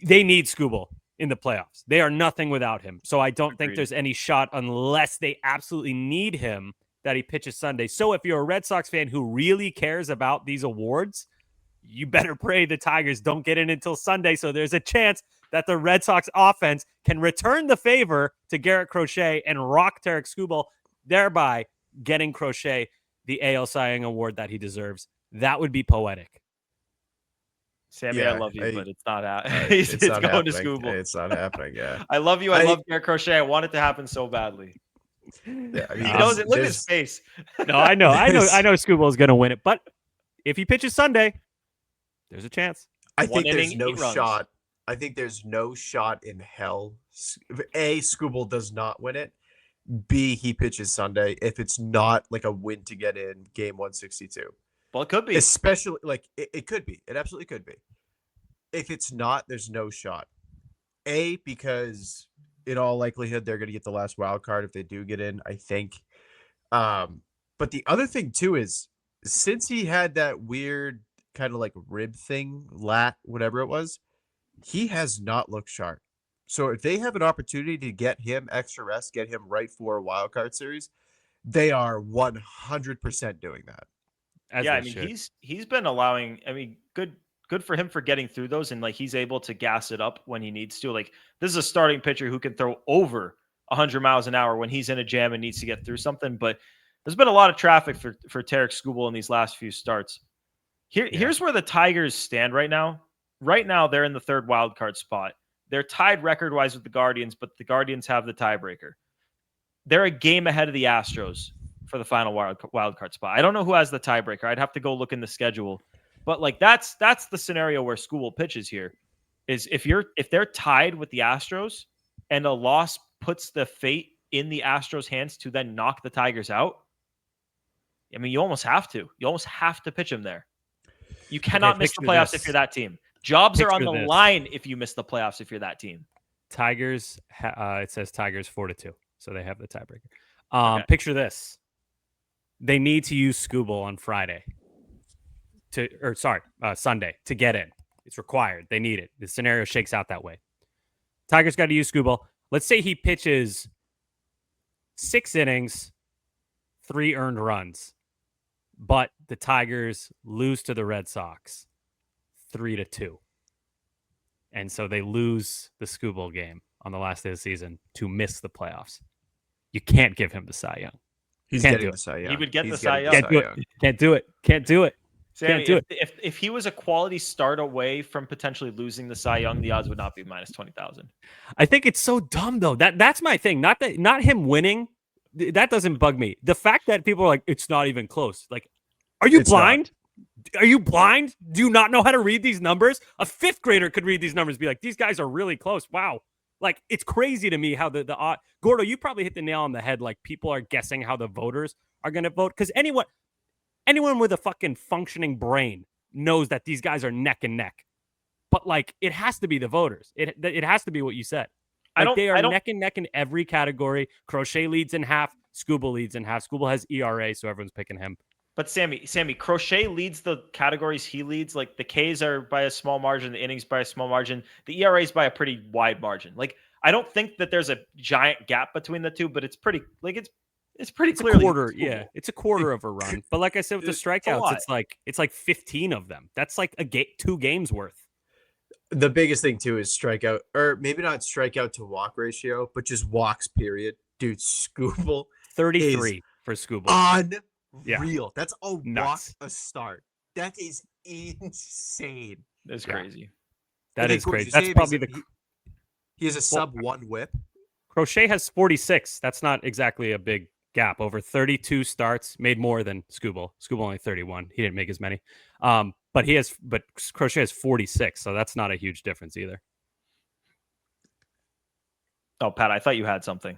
they need Skubal in the playoffs. They are nothing without him. So I don't think there's any shot, unless they absolutely need him, that he pitches Sunday. So if you're a Red Sox fan who really cares about these awards, you better pray the Tigers don't get in until Sunday, so there's a chance that the Red Sox offense can return the favor to Garrett Crochet and rock Tarek Skubal, thereby getting Crochet the AL Cy Young award that he deserves. That would be poetic.
Sammy, I love you, but it's not happening. It's
not
going to
happening.
Skubal.
It's not happening. Yeah,
I love you. I love Garrett Crochet. I want it to happen so badly.
Yeah, I mean,
He knows it. Look at his face.
No, I know Skubal is going to win it, but if he pitches Sunday, there's a chance.
I think there's
inning,
no
8 runs.
shot. I think there's no shot in hell. A, Skubal does not win it. B, he pitches Sunday if it's not like a win to get in game 162.
Well, it could be.
Especially, like, it could be. It absolutely could be. If it's not, there's no shot. A, because in all likelihood, they're going to get the last wild card if they do get in, I think. But the other thing, too, is since he had that weird kind of like rib thing, lat, whatever it was, he has not looked sharp. So if they have an opportunity to get him extra rest, get him right for a wild card series, they are 100% doing that.
I mean, he's been allowing. I mean, good for him for getting through those, and like he's able to gas it up when he needs to. Like, this is a starting pitcher who can throw over 100 miles an hour when he's in a jam and needs to get through something. But there's been a lot of traffic for Tarek Skubal in these last few starts. Here's where the Tigers stand right now. Right now, they're in the 3rd wild card spot. They're tied record-wise with the Guardians, but the Guardians have the tiebreaker. They're a game ahead of the Astros for the final wild card spot. I don't know who has the tiebreaker. I'd have to go look in the schedule. But like that's the scenario where Skubal pitches here. Is if they're tied with the Astros and a loss puts the fate in the Astros' hands to then knock the Tigers out. I mean, you almost have to. You almost have to pitch them there. You cannot miss the playoffs if you're that team. Jobs are on the line if you miss the playoffs if you're that team.
Tigers, it says Tigers 4-2, so they have the tiebreaker. Picture this. They need to use Skubal on Sunday to get in. It's required. They need it. The scenario shakes out that way. Tigers got to use Skubal. Let's say he pitches 6 innings, 3 earned runs. but the Tigers lose to the Red Sox 3-2. And so they lose the Skubal game on the last day of the season to miss the playoffs. You can't give him the Cy Young.
He's
Can't
getting
do
the
it.
Cy Young.
He would get
He's
the Cy
getting
Young.
Can't do it. Can't do it. Can't do it.
Sammy,
Can't do
if he was a quality start away from potentially losing the Cy Young, the odds would not be minus 20,000.
I think it's so dumb though. That's my thing. Not him winning. That doesn't bug me. The fact that people are like, it's not even close. Like, are you blind? Are you blind? Do you not know how to read these numbers? A fifth grader could read these numbers and be like, these guys are really close. Wow. Like, it's crazy to me how the odd. Gordo, you probably hit the nail on the head. Like, people are guessing how the voters are going to vote. Because anyone with a fucking functioning brain knows that these guys are neck and neck. But, like, it has to be the voters. It has to be what you said. Like, they are neck and neck in every category. Crochet leads in half. Skubal leads in half. Skubal has ERA, so everyone's picking him.
But Sammy, Crochet leads the categories he leads. Like the Ks are by a small margin, the innings by a small margin, the ERA is by a pretty wide margin. Like I don't think that there's a giant gap between the two, but it's pretty it's pretty clearly
a quarter.
cool.
Yeah, it's a quarter of a run. But like I said with the strikeouts, it's like 15 of them. That's like 2 games worth.
The biggest thing too is strikeout, or maybe not strikeout to walk ratio, but just walks. Period, dude. Skubal
33 for Skubal.
Real. That's a
Nuts.
walk a start. That is insane.
That's crazy.
That is crazy. That's probably
he has a sub 1 whip.
Crochet has 46. That's not exactly a big gap. Over 32 starts, made more than Skubal. Skubal only 31. He didn't make as many. But Crochet has 46, so that's not a huge difference either.
Oh, Pat, I thought you had something.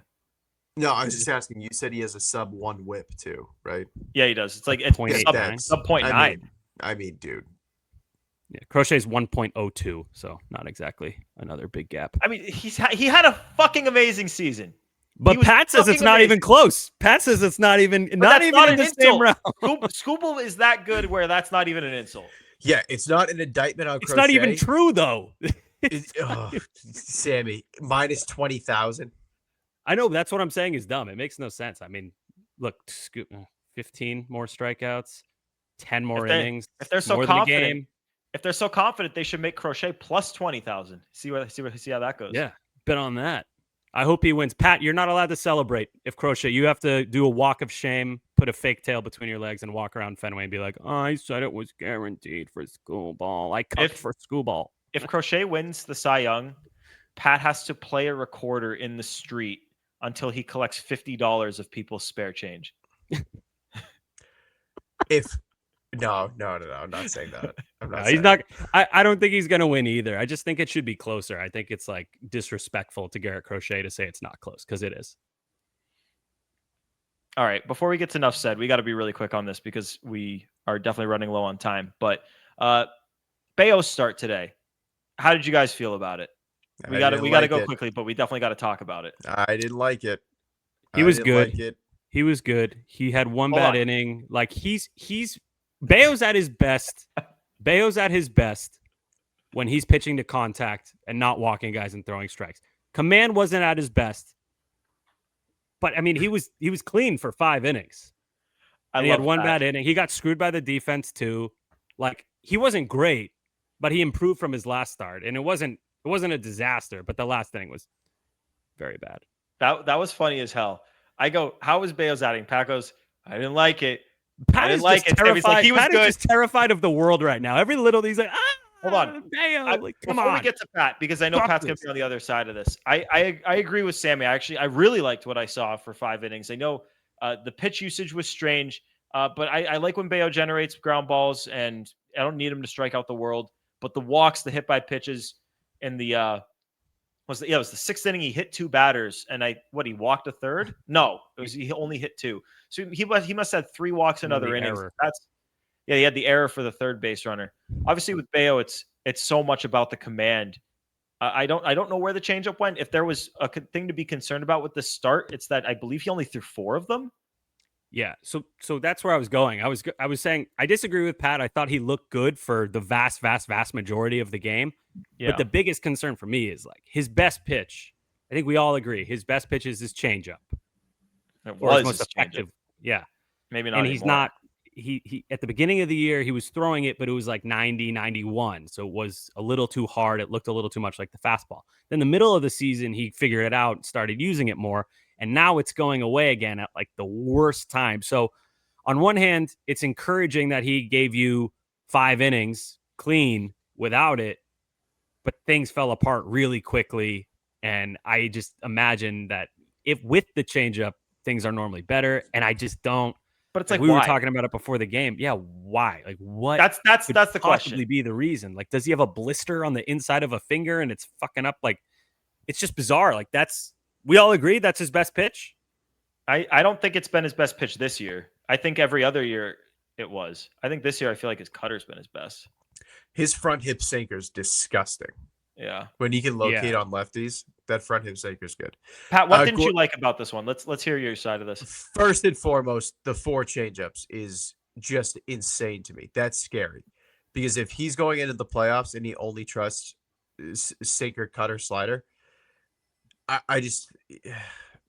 No, I was just asking. You said he has a sub 1 whip too, right?
Yeah, he does. It's like it's sub 0.9.
I mean, dude.
Yeah, Crochet's 1.02, so not exactly another big gap.
I mean, he had a fucking amazing season.
But Pat says it's not even close. Pat says it's not even in the same round.
Skubal is that good where that's not even an insult.
Yeah, it's not an indictment on
It's
Crochet.
not even true though.
Sammy, minus 20,000.
I know, that's what I'm saying is dumb. It makes no sense. I mean, look, 15 more strikeouts, 10 more innings.
If they're so confident, they should make Crochet plus 20,000. See how that goes.
Yeah, bet on that. I hope he wins. Pat, you're not allowed to celebrate if Crochet. You have to do a walk of shame, put a fake tail between your legs, and walk around Fenway and be like, "Oh, I said it was guaranteed for Skubal. I cut for Skubal."
If Crochet wins the Cy Young, Pat has to play a recorder in the street until he collects $50 of people's spare change.
No, I'm not saying that.
He's not. I don't think he's going to win either. I just think it should be closer. I think it's like disrespectful to Garrett Crochet to say it's not close because it is.
All right. Before we get to enough said, we got to be really quick on this because we are definitely running low on time. But Bello's start today. How did you guys feel about it? We got to go quickly, but we definitely got to talk about it.
I didn't like it.
He was good. He was good. He had one bad inning. Like he's Bello's at his best. Bello's at his best when he's pitching to contact and not walking guys and throwing strikes. Command wasn't at his best. But I mean, he was clean for 5 innings. And he had one bad inning. He got screwed by the defense too. Like he wasn't great, but he improved from his last start. And it wasn't a disaster, but the last inning was very bad.
That was funny as hell. I go, how was Bello's outing? Pat goes, I didn't like it.
Pat is just terrified. He was Pat is just terrified of the world right now. Every little, he's like,
hold on.
Bello, come on.
Before we get to Pat, because I know Pat's going to be on the other side of this. I agree with Sammy. I really liked what I saw for 5 innings. I know the pitch usage was strange, but I like when Bello generates ground balls, and I don't need him to strike out the world. But the walks, the hit by pitches, and the it was the 6th inning. He hit 2 batters, and he walked a third. No, he only hit 2. So he must have had 3 walks in other innings. He had the error for the third base runner. Obviously, with Bello, it's so much about the command. I don't know where the changeup went. If there was a thing to be concerned about with the start, it's that I believe he only threw 4 of them.
Yeah, so that's where I was going. I was saying I disagree with Pat. I thought he looked good for the vast majority of the game. Yeah. But the biggest concern for me is like his best pitch. I think we all agree his best pitch is his changeup.
It was
most effective. Yeah,
maybe not.
And
anymore.
he at the beginning of the year, he was throwing it, but it was like 90, 91. So it was a little too hard. It looked a little too much like the fastball. Then the middle of the season, he figured it out and started using it more. And now it's going away again at like the worst time. So on one hand, it's encouraging that he gave you 5 innings clean without it, but things fell apart really quickly. And I just imagine that if with the changeup, things are normally better. And I just don't.
But it's
Like
like,
we
why?
were talking about it before the game. Yeah, why? Like what?
That's
could
the
possibly
question.
be the reason? Like, does he have a blister on the inside of a finger and it's fucking up? Like, it's just bizarre. Like we all agree that's his best pitch.
I don't think it's been his best pitch this year. I think every other year it was. I think this year I feel like his cutter's been his best.
His front hip sinker's disgusting.
Yeah.
When he can locate on lefties, that front hip sinker's good.
Pat, what didn't you like about this one? Let's hear your side of this.
First and foremost, the 4 changeups is just insane to me. That's scary. Because if he's going into the playoffs and he only trusts sinker, cutter, slider, I just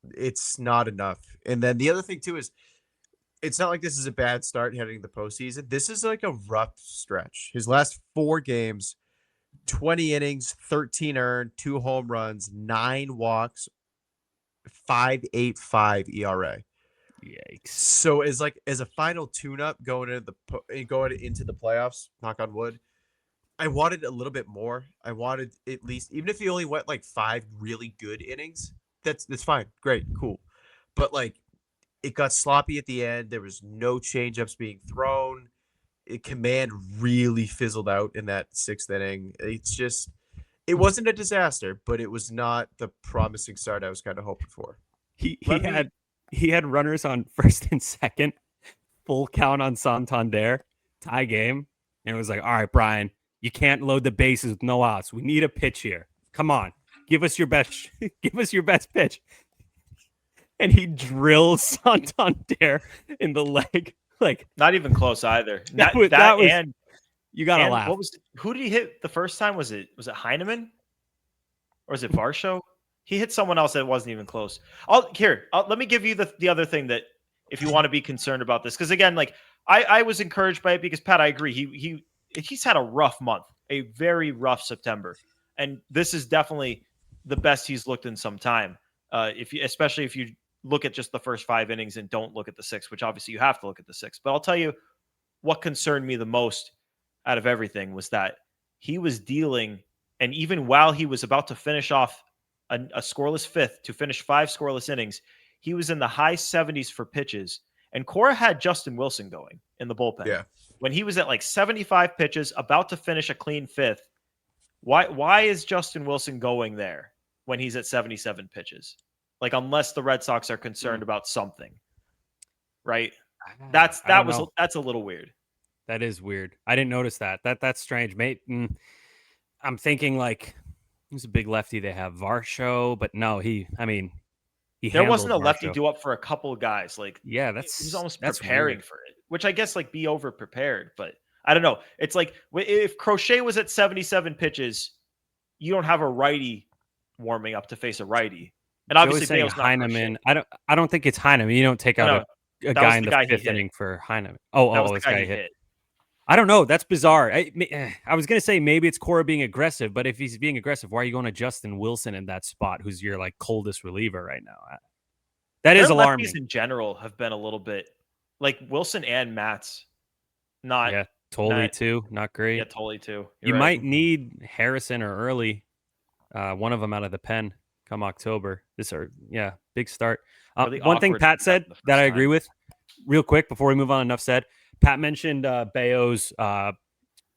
it's not enough. And then the other thing too is it's not like this is a bad start heading the postseason. This is like a rough stretch. His last 4 games, 20 innings, 13 earned, 2 home runs, 9 walks, 5.85 ERA.
Yikes.
So as a final tune-up going into the playoffs, knock on wood, I wanted a little bit more. I wanted at least, even if he only went like 5 really good innings, that's fine. Great, cool. But like it got sloppy at the end. There was no changeups being thrown. Command really fizzled out in that 6th inning. It wasn't a disaster, but it was not the promising start I was kind of hoping for.
He had runners on first and second, full count on Santander, tie game, and it was like, all right, Brian, you can't load the bases with no outs. We need a pitch here. Come on, give us your best pitch. And he drills Santander in the leg. Like
Not even close either.
that was you gotta laugh.
Who did he hit the first time? Was it Heineman? Or was it Varsho? He hit someone else that wasn't even close. Let me give you the other thing that if you want to be concerned about this. Because again, like I was encouraged by it because Pat, I agree. He's had a rough month, a very rough September. And this is definitely the best he's looked in some time. Especially if you look at just the first 5 innings and don't look at the 6, which obviously you have to look at the 6. But I'll tell you what concerned me the most out of everything was that he was dealing, and even while he was about to finish off a scoreless 5th to finish 5 scoreless innings, he was in the high 70s for pitches. And Cora had Justin Wilson going in the bullpen.
Yeah.
When he was at like 75 pitches, about to finish a clean 5th, why is Justin Wilson going there when he's at 77 pitches? Like, unless the Red Sox are concerned about something, right? That's a little weird.
That is weird. I didn't notice that. That's strange, mate. I'm thinking like he's a big lefty. They have Varsho, but no,
there wasn't a lefty due up for a couple of guys. Like,
yeah,
he was almost preparing for it, which I guess like be over prepared. But I don't know. It's like if Crochet was at 77 pitches, you don't have a righty warming up to face a righty. And obviously, Bale's not
Heineman. I don't think it's Heineman. You don't take out a guy in the 5th inning for Heineman. This guy hit. I don't know. That's bizarre. I was gonna say maybe it's Cora being aggressive, but if he's being aggressive, why are you going to Justin Wilson in that spot, who's your like coldest reliever right now? That is alarming.
Lefties in general have been a little bit like Wilson and Matt's. Not
too. Not great.
Yeah, totally too.
You might need Harrison or Early, one of them out of the pen. Come October. Big start. One thing Pat said that I agree with, real quick before we move on, enough said. Pat mentioned Bello's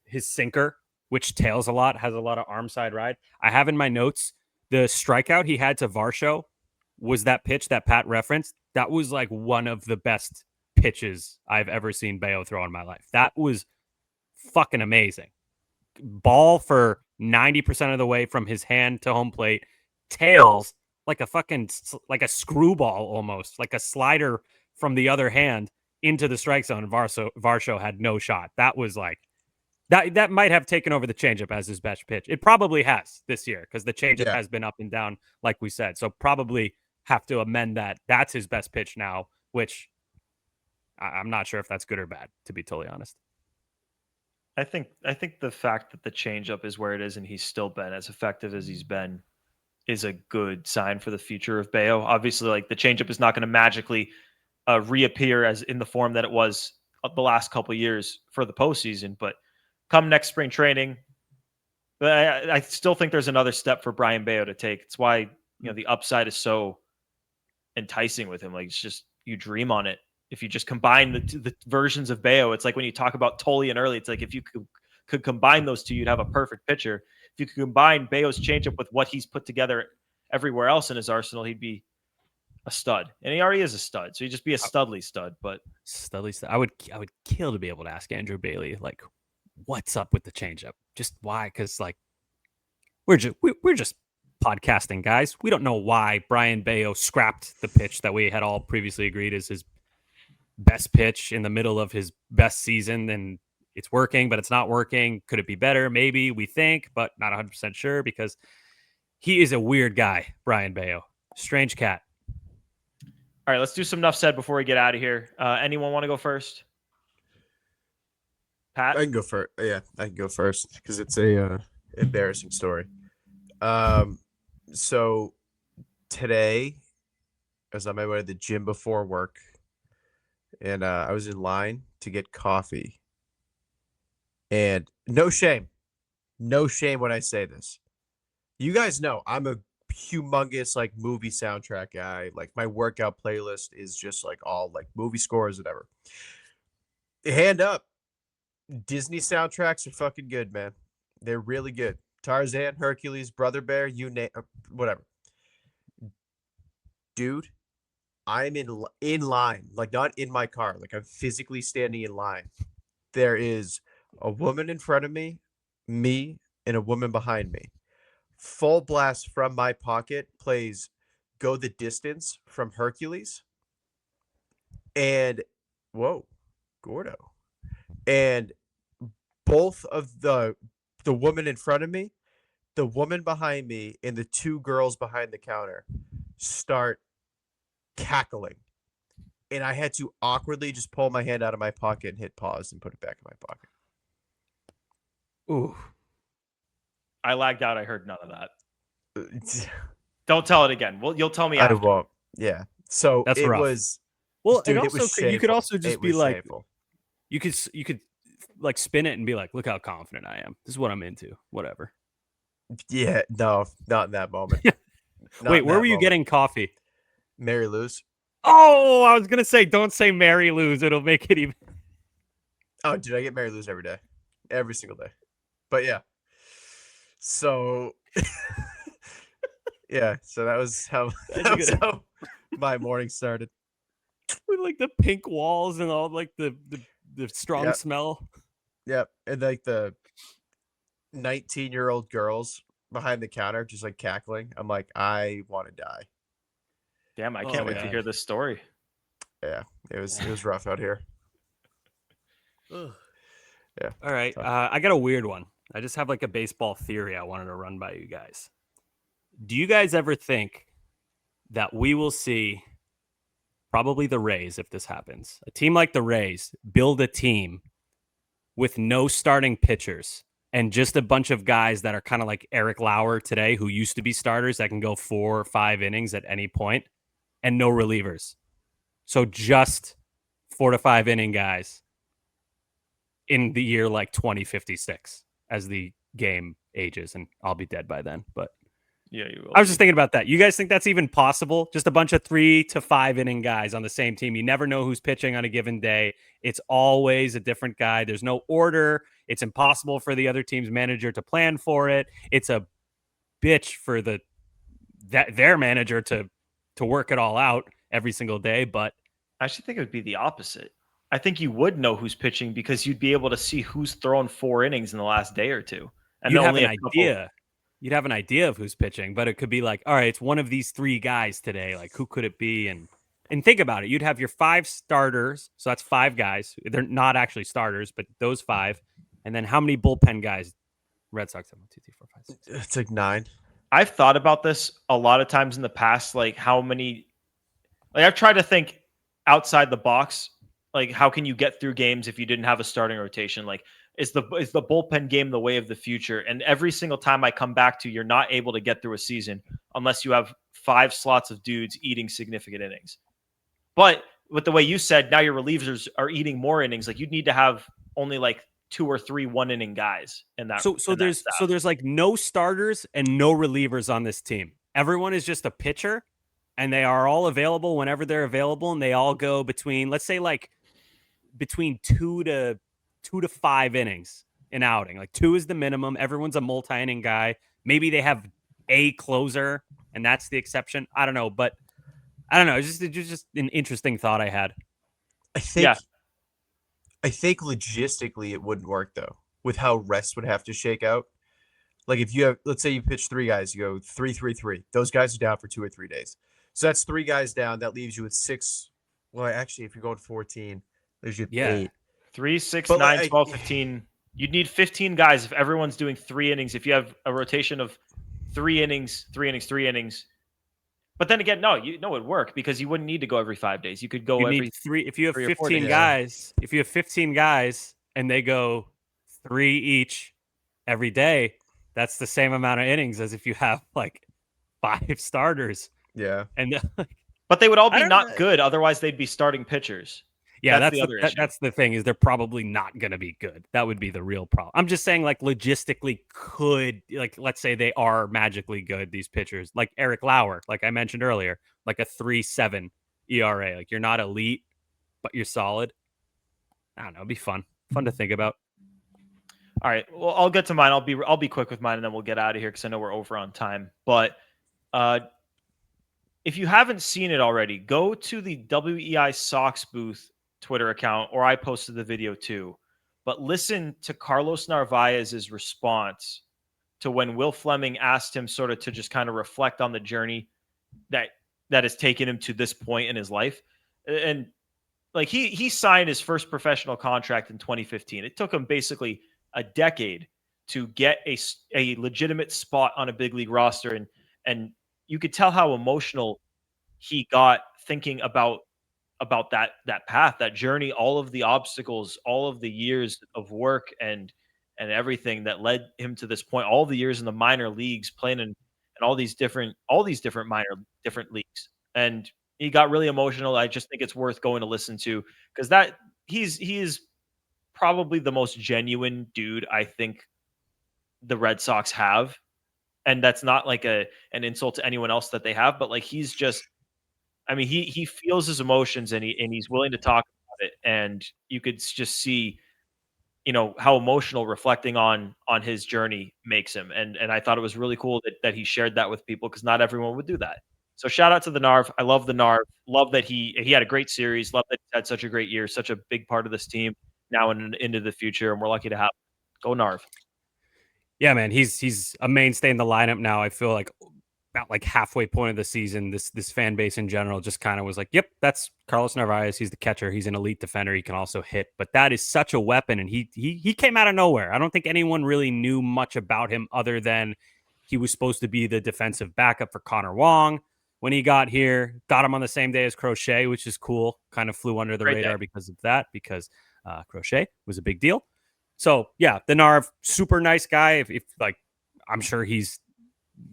his sinker, which tails a lot, has a lot of arm side ride. I have in my notes the strikeout he had to Varsho was that pitch that Pat referenced. That was like one of the best pitches I've ever seen Bello throw in my life. That was fucking amazing. Ball for 90% of the way from his hand to home plate. Tails like a screwball almost, like a slider from the other hand into the strike zone. Varsho had no shot. That was like that might have taken over the changeup as his best pitch. It probably has this year because the changeup has been up and down, like we said. So probably have to amend that. That's his best pitch now, which I'm not sure if that's good or bad, to be totally honest.
I think the fact that the changeup is where it is and he's still been as effective as he's been is a good sign for the future of Bello. Obviously, like the changeup is not going to magically reappear as in the form that it was the last couple of years for the postseason, but come next spring training, I still think there's another step for Brayan Bello to take. It's why the upside is so enticing with him. Like it's just you dream on it. If you just combine the versions of Bello, it's like when you talk about Tolian early. It's like if you could combine those two, you'd have a perfect pitcher. If you could combine Bello's changeup with what he's put together everywhere else in his arsenal, he'd be a stud. And he already is a stud, so he'd just be a studly stud. But
Studly stud. I would kill to be able to ask Andrew Bailey like, what's up with the changeup? Just why? Because like we're just podcasting guys. We don't know why Brayan Bello scrapped the pitch that we had all previously agreed is his best pitch in the middle of his best season, and it's working, but it's not working. Could it be better? Maybe, we think, but not 100% sure because he is a weird guy, Brayan Bello. Strange cat.
All right, let's do some enough said before we get out of here. Anyone want to go first? Pat?
I can go first. Yeah, I can go first because it's a embarrassing story. So today, I was on my way to the gym before work, and I was in line to get coffee. And no shame when I say this. You guys know I'm a humongous like movie soundtrack guy. Like my workout playlist is just like all like movie scores, whatever. Hand up, Disney soundtracks are fucking good, man. They're really good. Tarzan, Hercules, Brother Bear, you name whatever. Dude, I'm in line, like not in my car, like I'm physically standing in line. There is a woman in front of me, and a woman behind me. Full blast from my pocket plays Go the Distance from Hercules. And whoa, Gordo. And both of the woman in front of me, the woman behind me, and the two girls behind the counter start cackling. And I had to awkwardly just pull my hand out of my pocket and hit pause and put it back in my pocket.
Ooh.
I lagged out. I heard none of that. Don't tell it again. Well, you'll tell me
I
after.
won't. Yeah. So
That's
it
rough.
was.
Well,
Dude,
and
it was
also you could
shameful.
also just
It
be
was
like,
shameful.
you could like spin it and be like, look how confident I am. This is what I'm into. Whatever.
Yeah, no, not in that moment. Not
Wait,
in
where
that
were you
moment.
getting coffee?
Mary Lou's?
Oh, I was gonna say, don't say Mary Lou's. It'll make it even.
Oh, dude, I get Mary Lou's every single day. But yeah, so yeah, so that was how my morning started.
With like the pink walls and all like the strong
Yep.
smell.
Yep, and like the 19-year-old girls behind the counter just like cackling. I'm like, I want to die.
Damn, I can't wait to
God.
hear this story.
Yeah, it was rough out here.
Ugh.
Yeah.
All right.
Tough.
I got a weird one. I just have like a baseball theory I wanted to run by you guys. Do you guys ever think that we will see probably the Rays, if this happens, a team like the Rays build a team with no starting pitchers and just a bunch of guys that are kind of like Eric Lauer today, who used to be starters that can go 4 or 5 innings at any point, and no relievers? So just 4 to 5 inning guys in the year like 2056 as the game ages, and I'll be dead by then. But
Yeah, you will.
I was just thinking about that. You guys think that's even possible? Just a bunch of 3 to 5 inning guys on the same team. You never know who's pitching on a given day. It's always a different guy. There's no order. It's impossible for the other team's manager to plan for it. It's a bitch for their manager to work it all out every single day. But
I actually think it would be the opposite. I think you would know who's pitching because you'd be able to see who's thrown 4 innings in the last day or two. And
you'd have
only
an idea. You'd have an idea of who's pitching, but it could be like, all right, it's one of these 3 guys today. Like, who could it be? And think about it. You'd have your 5 starters. So that's 5 guys. They're not actually starters, but those 5. And then how many bullpen guys? Red Sox have 1, 2, 3, 4, 5, 6.
It's like 9.
I've thought about this a lot of times in the past, like how many, like I've tried to think outside the box Like, how can you get through games if you didn't have a starting rotation? Like, is the bullpen game the way of the future? And every single time I come back to, you're not able to get through a season unless you have 5 slots of dudes eating significant innings. But with the way you said, now your relievers are eating more innings. Like, you'd need to have only like 2 or 3 1-inning guys in that.
So
in that
there's
staff.
there's like no starters and no relievers on this team. Everyone is just a pitcher, and they are all available whenever they're available, and they all go between, let's say, like between 2 to 5 innings an outing. Like 2 is the minimum. Everyone's a multi-inning guy. Maybe they have a closer, and that's the exception. I don't know, but I don't know. It's just an interesting thought I had.
I think logistically it wouldn't work though, with how rest would have to shake out. Like if you have, let's say you pitch 3 guys, you go 3-3-3. Those guys are down for 2 or 3 days. So that's 3 guys down. That leaves you with 6. Well, actually, if you're going 14, leaves you with 8.
3, 6,
But
9, 12, 15. You'd need 15 guys if everyone's doing 3 innings. If you have a rotation of 3 innings, 3 innings, 3 innings. But then again, no, it would work because you wouldn't need to go every 5 days. You could go
You
every
need 3. If you have
3 or 4
15
days.
guys, if you have 15 guys and they go 3 each every day, that's the same amount of innings as if you have like 5 starters.
Yeah.
And
But they would all
I
be
don't
not
know.
good. Otherwise, they'd be starting pitchers.
yeah,
That's the other issue.
that's the thing, is they're probably not going to be good. That would be the real problem. I'm just saying, like, logistically could, like, let's say they are magically good, these pitchers, like Eric Lauer, like I mentioned earlier, like a 3.7 ERA. Like, you're not elite, but you're solid. I don't know. It'd be fun to think about.
All right. Well, I'll get to mine. I'll be quick with mine, and then we'll get out of here because I know we're over on time. But if you haven't seen it already, go to the WEI Sox booth Twitter account, or I posted the video too. But listen to Carlos Narvaez's response to when Will Fleming asked him sort of to just kind of reflect on the journey that has taken him to this point in his life. And like he signed his first professional contract in 2015. It took him basically a decade to get a legitimate spot on a big league roster. And you could tell how emotional he got thinking about that path, that journey, all of the obstacles, all of the years of work and everything that led him to this point, all the years in the minor leagues playing in all these different different leagues. And he got really emotional. I just think it's worth going to listen to, because he is probably the most genuine dude I think the Red Sox have. And that's not like an insult to anyone else that they have, but like he's just, I mean, he feels his emotions and he's willing to talk about it. And you could just see, how emotional reflecting on his journey makes him. And I thought it was really cool that he shared that with people, because not everyone would do that. So shout out to the Narv. I love the Narv. Love that he had a great series. Love that he had such a great year, such a big part of this team now and into the future. And we're lucky to have him. Go Narv.
Yeah, man, he's a mainstay in the lineup now. I feel like about like halfway point of the season, this fan base in general just kind of was like, yep, that's Carlos Narvaez. He's the catcher. He's an elite defender. He can also hit. But that is such a weapon, and he came out of nowhere. I don't think anyone really knew much about him other than he was supposed to be the defensive backup for Connor Wong when he got here. Got him on the same day as Crochet, which is cool. Kind of flew under the radar because of that, because Crochet was a big deal. So yeah, the Narv, super nice guy. If like, I'm sure he's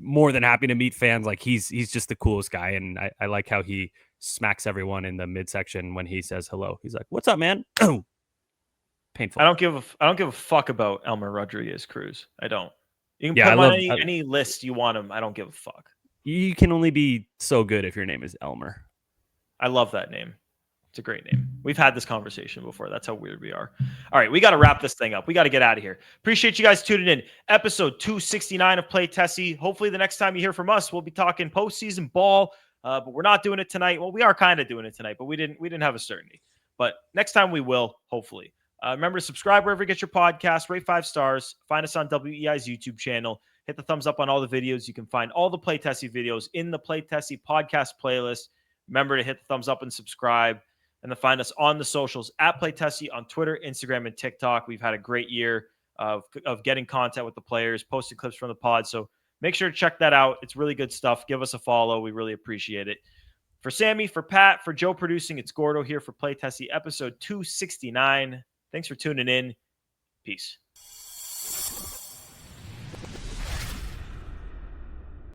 more than happy to meet fans. Like he's just the coolest guy. And I like how he smacks everyone in the midsection when he says hello. He's like, "What's up, man?" Painful.
I don't give a fuck about Elmer Rodriguez Cruz. I don't. You can
Yeah,
put him
I
on
love-
any list you want him. I don't give a fuck.
You can only be so good if your name is Elmer.
I love that name. It's a great name. We've had this conversation before. That's how weird we are. All right, we got to wrap this thing up. We got to get out of here. Appreciate you guys tuning in. Episode 269 of Play Tessie. Hopefully the next time you hear from us, we'll be talking postseason ball, but we're not doing it tonight. Well, we are kind of doing it tonight, but we didn't have a certainty. But next time we will, hopefully. Remember to subscribe wherever you get your podcast, rate 5 stars, find us on WEI's YouTube channel, hit the thumbs up on all the videos. You can find all the Play Tessie videos in the Play Tessie podcast playlist. Remember to hit the thumbs up and subscribe. And then find us on the socials at Play Tessie on Twitter, Instagram, and TikTok. We've had a great year of getting content with the players, posting clips from the pod. So make sure to check that out. It's really good stuff. Give us a follow. We really appreciate it. For Sammy, for Pat, for Joe producing, it's Gordo here for Play Tessie episode 269. Thanks for tuning in. Peace.